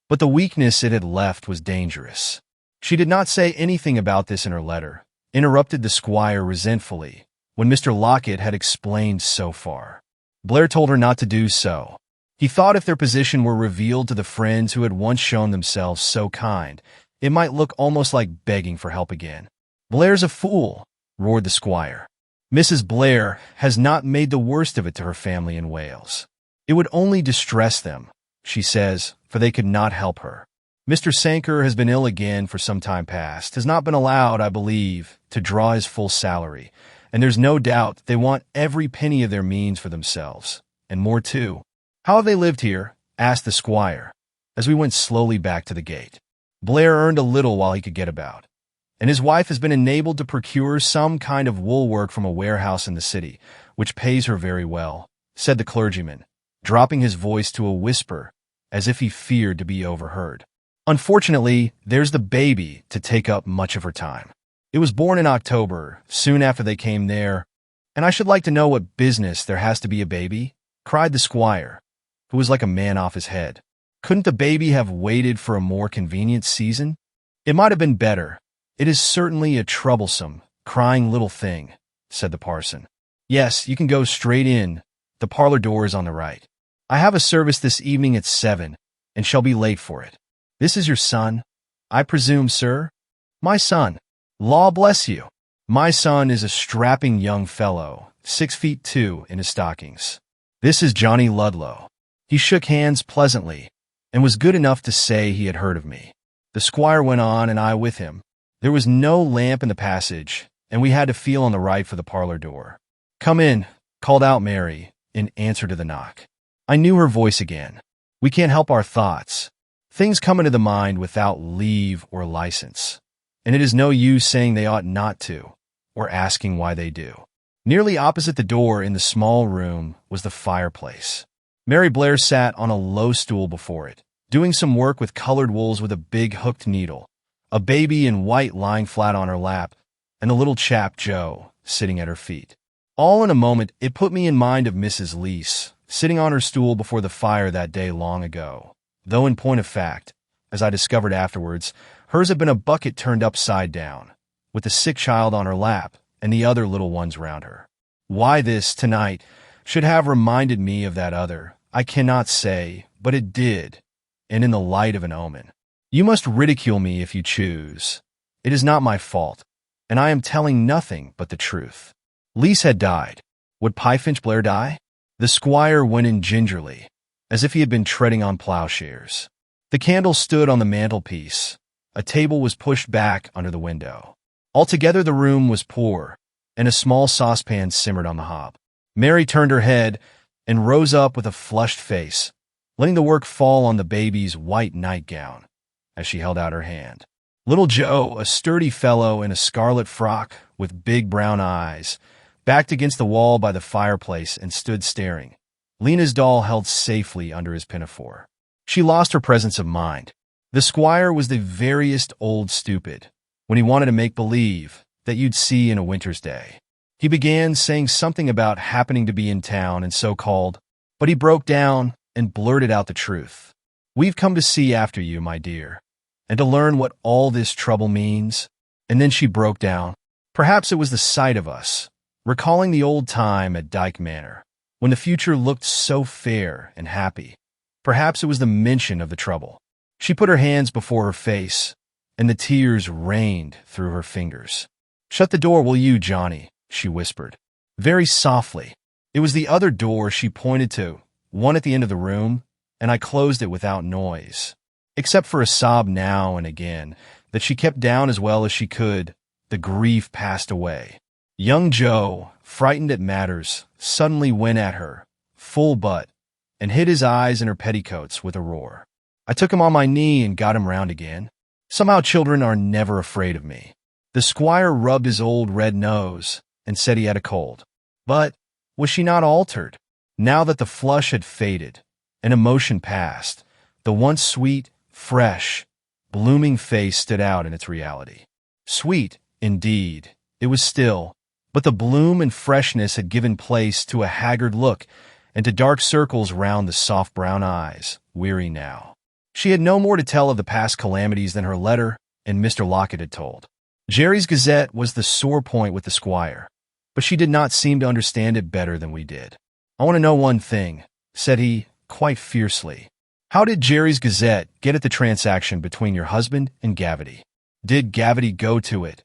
but the weakness it had left was dangerous. She did not say anything about this in her letter, interrupted the squire resentfully when Mr. Lockett had explained so far. Blair told her not to do so. He thought if their position were revealed to the friends who had once shown themselves so kind, it might look almost like begging for help again. "Blair's a fool," roared the squire. "Mrs. Blair has not made the worst of it to her family in Wales. It would only distress them, she says, for they could not help her. Mr. Sanker has been ill again for some time past, has not been allowed, I believe, to draw his full salary, and there's no doubt they want every penny of their means for themselves, and more too." "How have they lived here?" asked the squire, as we went slowly back to the gate. "Blair earned a little while he could get about, and his wife has been enabled to procure some kind of wool work from a warehouse in the city, which pays her very well," said the clergyman, dropping his voice to a whisper, as if he feared to be overheard. "Unfortunately, there's the baby to take up much of her time. It was born in October, soon after they came there, and I should like to know what business there has to be a baby," cried the squire, who was like a man off his head. "Couldn't the baby have waited for a more convenient season? It might have been better. It is certainly a troublesome, crying little thing," said the parson. "Yes, you can go straight in. The parlor door is on the right. I have a service this evening at 7, and shall be late for it. This is your son, I presume, sir?" "My son. Law bless you. My son is a strapping young fellow, 6'2" in his stockings. This is Johnny Ludlow." He shook hands pleasantly, and was good enough to say he had heard of me. The squire went on, and I with him. There was no lamp in the passage, and we had to feel on the right for the parlor door. "Come in," called out Mary, in answer to the knock. I knew her voice again. We can't help our thoughts. Things come into the mind without leave or license, and it is no use saying they ought not to, or asking why they do. Nearly opposite the door in the small room was the fireplace. Mary Blair sat on a low stool before it, doing some work with colored wools with a big hooked needle, a baby in white lying flat on her lap, and the little chap, Joe, sitting at her feet. All in a moment, it put me in mind of Mrs. Leese, sitting on her stool before the fire that day long ago, though in point of fact, as I discovered afterwards, hers had been a bucket turned upside down, with the sick child on her lap and the other little ones round her. Why this, tonight, should have reminded me of that other, I cannot say, but it did, and in the light of an omen. You must ridicule me if you choose. It is not my fault, and I am telling nothing but the truth. Leese had died. Would Pyfinch Blair die? The squire went in gingerly, as if he had been treading on plowshares. The candle stood on the mantelpiece. A table was pushed back under the window. Altogether the room was poor, and a small saucepan simmered on the hob. Mary turned her head and rose up with a flushed face, letting the work fall on the baby's white nightgown as she held out her hand. Little Joe, a sturdy fellow in a scarlet frock with big brown eyes, backed against the wall by the fireplace and stood staring, Lena's doll held safely under his pinafore. She lost her presence of mind. The squire was the veriest old stupid when he wanted to make believe that you'd see in a winter's day. He began saying something about happening to be in town and so called, but he broke down and blurted out the truth. "We've come to see after you, my dear, and to learn what all this trouble means." And then she broke down. Perhaps it was the sight of us, recalling the old time at Dyke Manor, when the future looked so fair and happy. Perhaps it was the mention of the trouble. She put her hands before her face, and the tears rained through her fingers. "Shut the door, will you, Johnny?" she whispered, very softly. It was the other door she pointed to, one at the end of the room, and I closed it without noise. Except for a sob now and again that she kept down as well as she could, the grief passed away. Young Joe, frightened at matters, suddenly went at her, full butt, and hid his eyes in her petticoats with a roar. I took him on my knee and got him round again. Somehow children are never afraid of me. The squire rubbed his old red nose and said he had a cold. But was she not altered? Now that the flush had faded and emotion passed, the once sweet, fresh, blooming face stood out in its reality. Sweet, indeed, It was still, but the bloom and freshness had given place to a haggard look and to dark circles round the soft brown eyes, weary now. She had no more to tell of the past calamities than her letter and Mr. Locket had told. Jerry's Gazette was the sore point with the squire, but she did not seem to understand it better than we did. "I want to know one thing," said he, quite fiercely. "How did Jerry's Gazette get at the transaction between your husband and Gavity? Did Gavity go to it,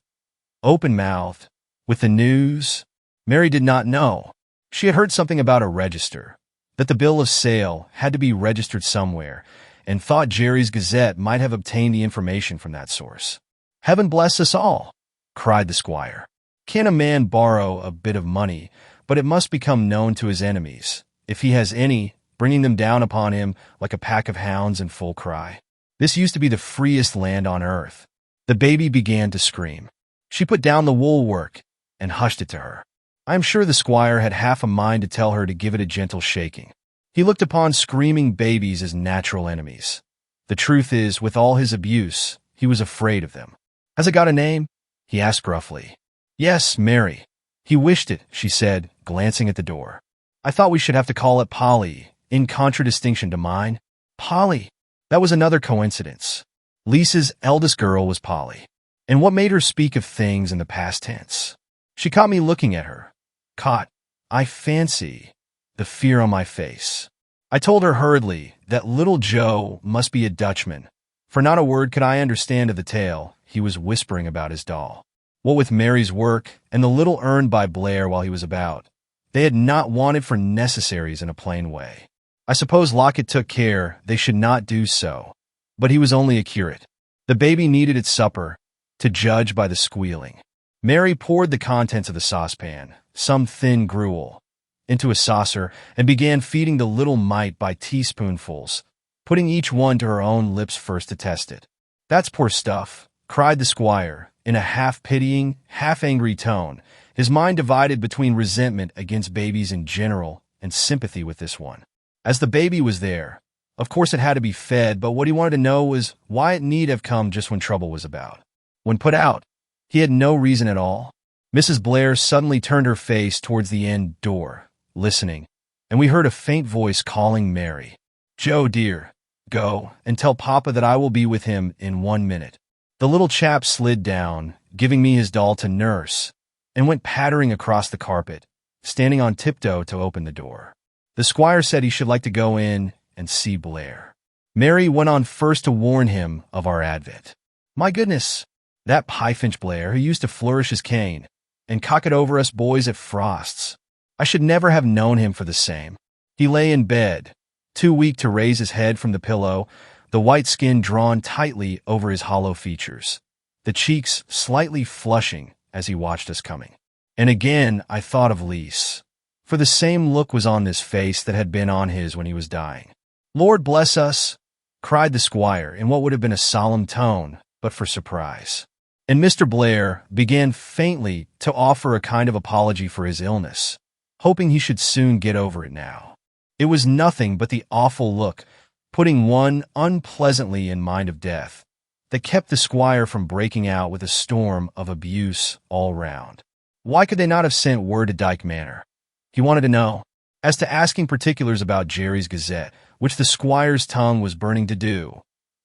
open-mouthed, with the news?" Mary did not know. She had heard something about a register, that the bill of sale had to be registered somewhere, and thought Jerry's Gazette might have obtained the information from that source. "Heaven bless us all," cried the squire. "Can a man borrow a bit of money, but it must become known to his enemies, if he has any, bringing them down upon him like a pack of hounds in full cry? This used to be the freest land on earth." The baby began to scream. She put down the wool work and hushed it to her. I am sure the squire had half a mind to tell her to give it a gentle shaking. He looked upon screaming babies as natural enemies. The truth is, with all his abuse, he was afraid of them. "Has it got a name?" he asked gruffly. "Yes, Mary." "He wished it," she said, glancing at the door. "I thought we should have to call it Polly, in contradistinction to mine." Polly! That was another coincidence. Lisa's eldest girl was Polly. And what made her speak of things in the past tense? She caught me looking at her. Caught, I fancy, the fear on my face. I told her hurriedly that little Joe must be a Dutchman, for not a word could I understand of the tale he was whispering about his doll. What with Mary's work and the little earned by Blair while he was about, they had not wanted for necessaries in a plain way. I suppose Locket took care they should not do so, but he was only a curate. The baby needed its supper, to judge by the squealing. Mary poured the contents of the saucepan, some thin gruel, into a saucer and began feeding the little mite by teaspoonfuls, putting each one to her own lips first to test it. "That's poor stuff," cried the squire, in a half-pitying, half-angry tone, his mind divided between resentment against babies in general and sympathy with this one. As the baby was there, of course it had to be fed, but what he wanted to know was why it need have come just when trouble was about. When put out, he had no reason at all. Mrs. Blair suddenly turned her face towards the end door, listening, and we heard a faint voice calling Mary. "Joe, dear, go and tell Papa that I will be with him in 1 minute." The little chap slid down, giving me his doll to nurse, and went pattering across the carpet, standing on tiptoe to open the door. The squire said he should like to go in and see Blair. Mary went on first to warn him of our advent. "My goodness, that Piefinch Blair who used to flourish his cane and cock it over us boys at Frost's. I should never have known him for the same. He lay in bed, too weak to raise his head from the pillow, the white skin drawn tightly over his hollow features, the cheeks slightly flushing as he watched us coming. And again I thought of Lise, for the same look was on this face that had been on his when he was dying. "Lord bless us!" cried the squire in what would have been a solemn tone, but for surprise. And Mr. Blair began faintly to offer a kind of apology for his illness, hoping he should soon get over it now. It was nothing but the awful look, putting one unpleasantly in mind of death, that kept the squire from breaking out with a storm of abuse all round. Why could they not have sent word to Dyke Manor? He wanted to know. As to asking particulars about Jerry's Gazette, which the squire's tongue was burning to do,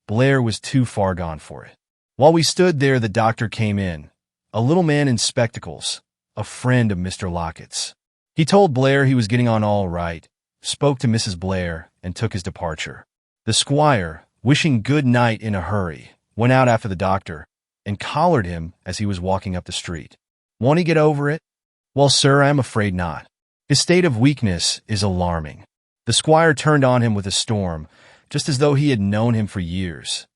Blair was too far gone for it. While we stood there, the doctor came in, a little man in spectacles, a friend of Mr. Locket's. He told Blair he was getting on all right, spoke to Mrs. Blair, and took his departure. The squire, wishing good night in a hurry, went out after the doctor and collared him as he was walking up the street. "Won't he get over it?" "Well, sir, I am afraid not. His state of weakness is alarming." The squire turned on him with a storm, just as though he had known him for years,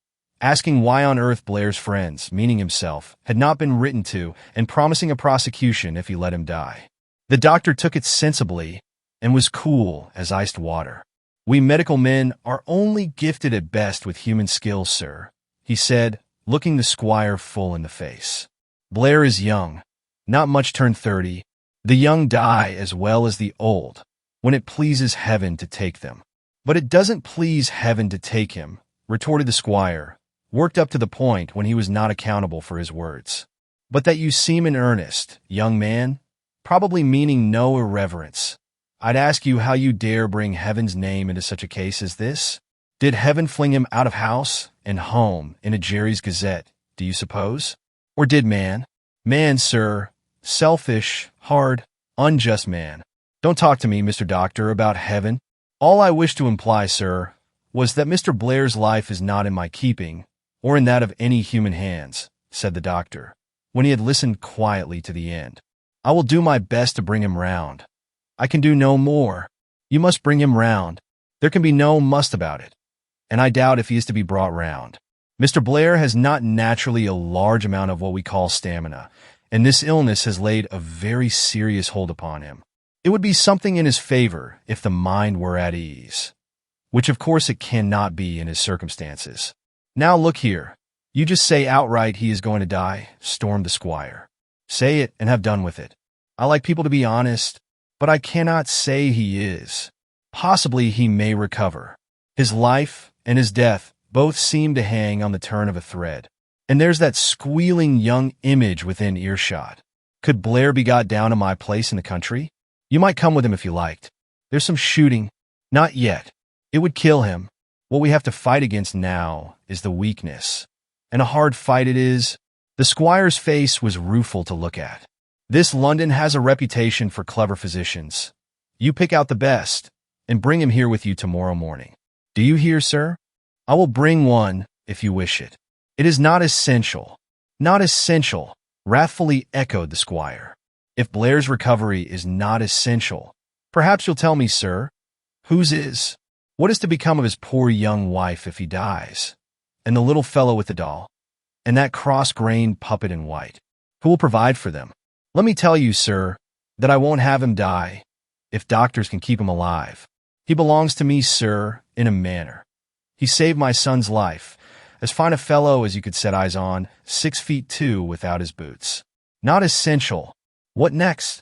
asking why on earth Blair's friends, meaning himself, had not been written to, and promising a prosecution if he let him die. The doctor took it sensibly and was cool as iced water. "We medical men are only gifted at best with human skill, sir," he said, looking the squire full in the face. "Blair is young, not much turned 30. The young die as well as the old, when it pleases heaven to take them." "But it doesn't please heaven to take him," retorted the squire, worked up to the point when he was not accountable for his words. but that you seem in earnest, young man, probably meaning no irreverence. I'd ask you how you dare bring heaven's name into such a case as this? Did heaven fling him out of house and home in a Jerry's Gazette, do you suppose? Or did man? Man, sir, selfish, hard, unjust man. Don't talk to me, Mr. Doctor, about heaven. All I wish to imply, sir, was that Mr. Blair's life is not in my keeping, or in that of any human hands, said the doctor, when he had listened quietly to the end. I will do my best to bring him round. I can do no more. You must bring him round. There can be no must about it. And I doubt if he is to be brought round. Mr. Blair has not naturally a large amount of what we call stamina, and this illness has laid a very serious hold upon him. It would be something in his favor if the mind were at ease, which of course it cannot be in his circumstances. Now look here. You just say outright he is going to die, stormed the squire. Say it and have done with it. I like people to be honest, but I cannot say he is. Possibly he may recover. His life and his death both seem to hang on the turn of a thread. And there's that squealing young image within earshot. Could Blair be got down to my place in the country? You might come with him if you liked. There's some shooting. Not yet. It would kill him. What we have to fight against now is the weakness. And a hard fight it is. The squire's face was rueful to look at. This London has a reputation for clever physicians. You pick out the best, and bring him here with you tomorrow morning. Do you hear, sir? I will bring one, if you wish it. It is not essential. Not essential, wrathfully echoed the squire. If Blair's recovery is not essential, perhaps you'll tell me, sir, whose is? What is to become of his poor young wife if he dies? And the little fellow with the doll? And that cross-grained puppet in white? Who will provide for them? Let me tell you, sir, that I won't have him die, if doctors can keep him alive. He belongs to me, sir, in a manner. He saved my son's life, as fine a fellow as you could set eyes on, 6'2" without his boots. Not essential. What next?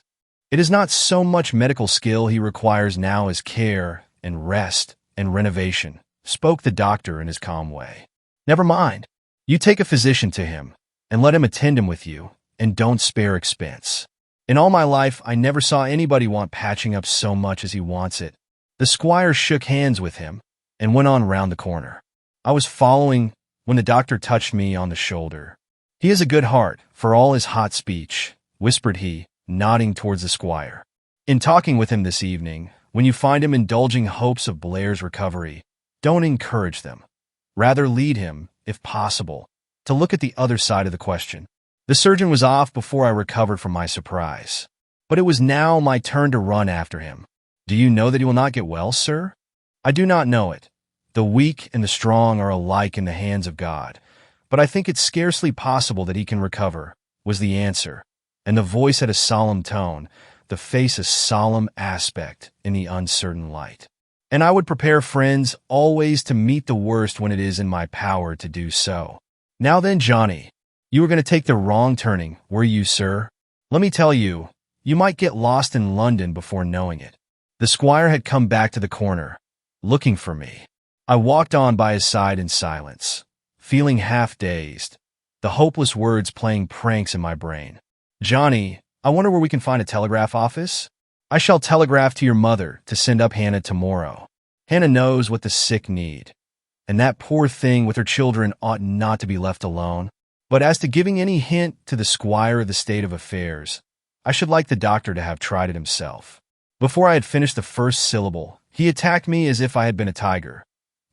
It is not so much medical skill he requires now as care and rest and renovation, spoke the doctor in his calm way. Never mind. You take a physician to him, and let him attend him with you, and don't spare expense. In all my life, I never saw anybody want patching up so much as he wants it. The squire shook hands with him, and went on round the corner. I was following when the doctor touched me on the shoulder. He has a good heart, for all his hot speech, whispered he, nodding towards the squire. In talking with him this evening, when you find him indulging hopes of Blair's recovery, don't encourage them. Rather lead him, if possible, to look at the other side of the question. The surgeon was off before I recovered from my surprise, but it was now my turn to run after him. Do you know that he will not get well, sir? I do not know it. The weak and the strong are alike in the hands of God, but I think it's scarcely possible that he can recover, was the answer, and the voice had a solemn tone, the face a solemn aspect in the uncertain light. And I would prepare friends always to meet the worst when it is in my power to do so. Now then, Johnny, you were going to take the wrong turning, were you, sir? Let me tell you, you might get lost in London before knowing it. The squire had come back to the corner, looking for me. I walked on by his side in silence, feeling half-dazed, the hopeless words playing pranks in my brain. Johnny, I wonder where we can find a telegraph office? I shall telegraph to your mother to send up Hannah tomorrow. Hannah knows what the sick need, and that poor thing with her children ought not to be left alone. But as to giving any hint to the squire of the state of affairs, I should like the doctor to have tried it himself. Before I had finished the first syllable, he attacked me as if I had been a tiger,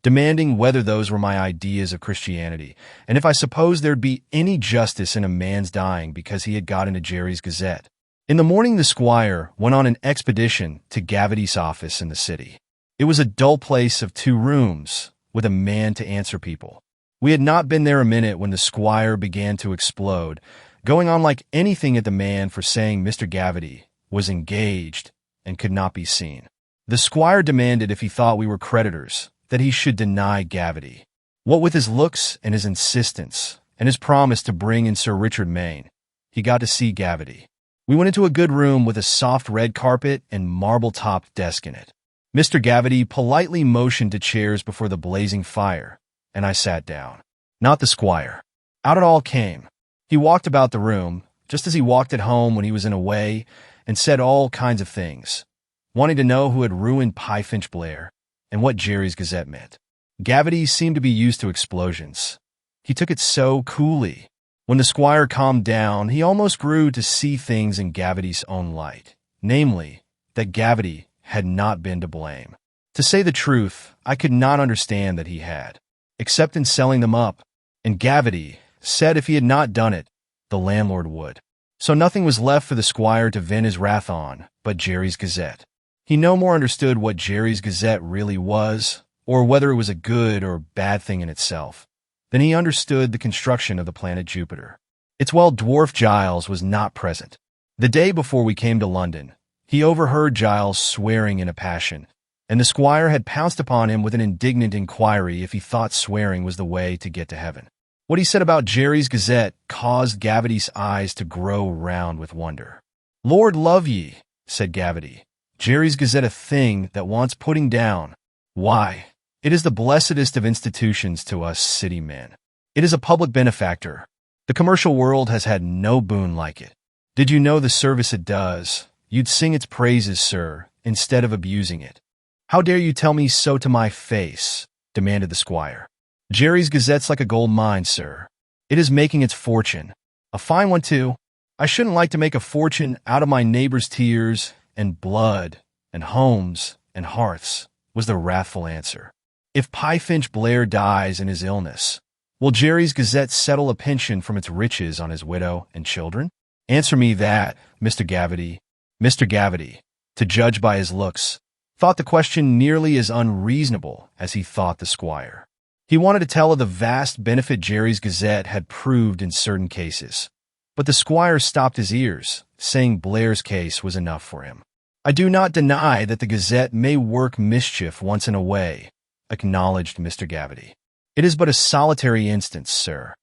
demanding whether those were my ideas of Christianity, and if I supposed there'd be any justice in a man's dying because he had got into Jerry's Gazette. In the morning the squire went on an expedition to Gavity's office in the city. It was a dull place of 2 rooms, with a man to answer people. We had not been there a minute when the squire began to explode, going on like anything at the man for saying Mr. Gavity was engaged and could not be seen. The squire demanded if he thought we were creditors, that he should deny Gavity. What with his looks and his insistence, and his promise to bring in Sir Richard Mayne, he got to see Gavity. We went into a good room with a soft red carpet and marble-topped desk in it. Mr. Gavity politely motioned to chairs before the blazing fire, and I sat down. Not the squire. Out it all came. He walked about the room, just as he walked at home when he was in a way, and said all kinds of things, wanting to know who had ruined Pie-Finch Blair and what Jerry's Gazette meant. Gavity seemed to be used to explosions. He took it so coolly. When the squire calmed down, he almost grew to see things in Gavity's own light, namely, that Gavity had not been to blame. To say the truth, I could not understand that he had, except in selling them up, and Gavity said if he had not done it, the landlord would. So nothing was left for the squire to vent his wrath on but Jerry's Gazette. He no more understood what Jerry's Gazette really was, or whether it was a good or bad thing in itself, than he understood the construction of the planet Jupiter. It's well Dwarf Giles was not present. The day before we came to London, he overheard Giles swearing in a passion, and the squire had pounced upon him with an indignant inquiry if he thought swearing was the way to get to heaven. What he said about Jerry's Gazette caused Gavity's eyes to grow round with wonder. "Lord love ye," said Gavity, "Jerry's Gazette a thing that wants putting down? Why, it is the blessedest of institutions to us city men. It is a public benefactor. The commercial world has had no boon like it. Did you know the service it does, you'd sing its praises, sir, instead of abusing it." "How dare you tell me so to my face?" demanded the squire. "Jerry's Gazette's like a gold mine, sir. It is making its fortune. A fine one, too. I shouldn't like to make a fortune out of my neighbor's tears and blood and homes and hearths," was the wrathful answer. "If Pie-Finch Blair dies in his illness, will Jerry's Gazette settle a pension from its riches on his widow and children? Answer me that, Mr. Gavity." Mr. Gavity, to judge by his looks, thought the question nearly as unreasonable as he thought the squire. He wanted to tell of the vast benefit Jerry's Gazette had proved in certain cases, but the squire stopped his ears, saying Blair's case was enough for him. "I do not deny that the Gazette may work mischief once in a way," acknowledged Mr. Gavity. "It is but a solitary instance, sir,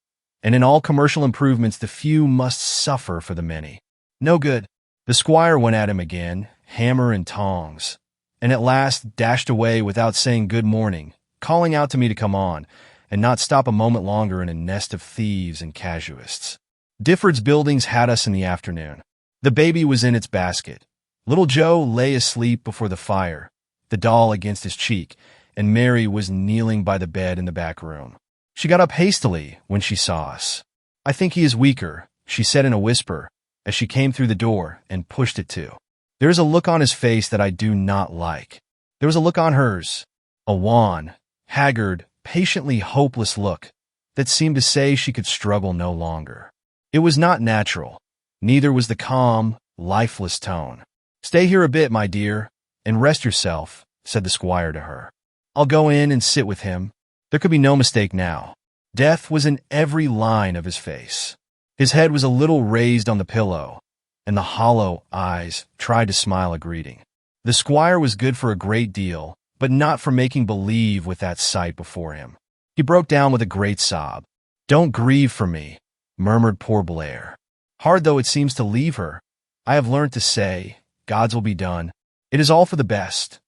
and in all commercial improvements the few must suffer for the many. No good." The squire went at him again, hammer and tongs, and at last dashed away without saying good morning, calling out to me to come on, and not stop a moment longer in a nest of thieves and casuists. Difford's Buildings had us in the afternoon. The baby was in its basket. Little Joe lay asleep before the fire, the doll against his cheek, and Mary was kneeling by the bed in the back room. She got up hastily when she saw us. "I think he is weaker," she said in a whisper, as she came through the door and pushed it to. "There is a look on his face that I do not like." There was a look on hers, a wan, haggard, patiently hopeless look that seemed to say she could struggle no longer. It was not natural, neither was the calm, lifeless tone. "Stay here a bit, my dear, and rest yourself," said the squire to her. "I'll go in and sit with him." There could be no mistake now. Death was in every line of his face. His head was a little raised on the pillow, and the hollow eyes tried to smile a greeting. The squire was good for a great deal, but not for making believe with that sight before him. He broke down with a great sob. "Don't grieve for me," murmured poor Blair. "Hard though it seems to leave her, I have learned to say, God's will be done. It is all for the best.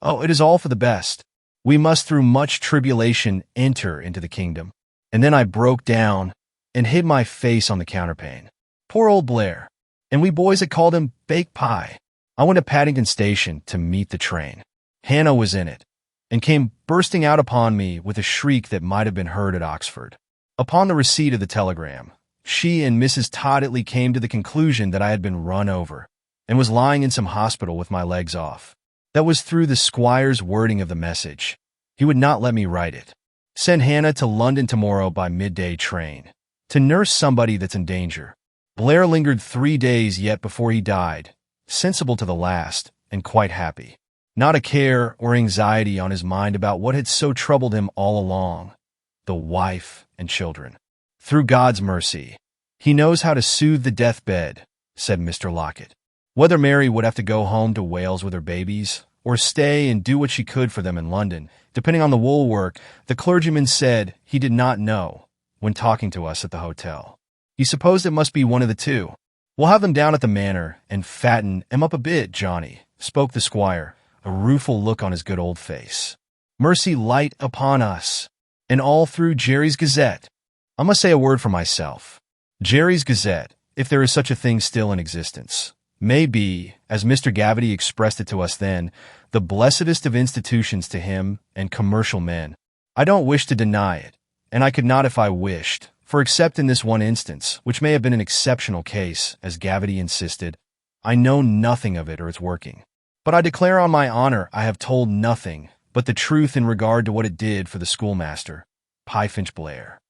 Oh, it is all for the best. We must through much tribulation enter into the kingdom." And then I broke down and hid my face on the counterpane. Poor old Blair. And we boys had called him Baked Pie. I went to Paddington Station to meet the train. Hannah was in it, and came bursting out upon me with a shriek that might have been heard at Oxford. Upon the receipt of the telegram, she and Mrs. Todditley came to the conclusion that I had been run over, and was lying in some hospital with my legs off. That was through the squire's wording of the message. He would not let me write it. "Send Hannah to London tomorrow by midday train, to nurse somebody that's in danger." Blair lingered 3 days yet before he died, sensible to the last, and quite happy. Not a care or anxiety on his mind about what had so troubled him all along, the wife and children. "Through God's mercy, he knows how to soothe the deathbed," said Mr. Lockett. Whether Mary would have to go home to Wales with her babies, or stay and do what she could for them in London, depending on the wool work, the clergyman said he did not know when talking to us at the hotel. He supposed it must be one of the two. "We'll have them down at the manor and fatten 'em up a bit, Johnny," spoke the squire, a rueful look on his good old face. "Mercy light upon us, and all through Jerry's Gazette. I must say a word for myself. Jerry's Gazette, if there is such a thing still in existence, may be, as Mr. Gavety expressed it to us then, the blessedest of institutions to him and commercial men. I don't wish to deny it, and I could not if I wished, for except in this one instance, which may have been an exceptional case, as Gavety insisted, I know nothing of it or its working. But I declare on my honor I have told nothing but the truth in regard to what it did for the schoolmaster, Pyfinch Blair.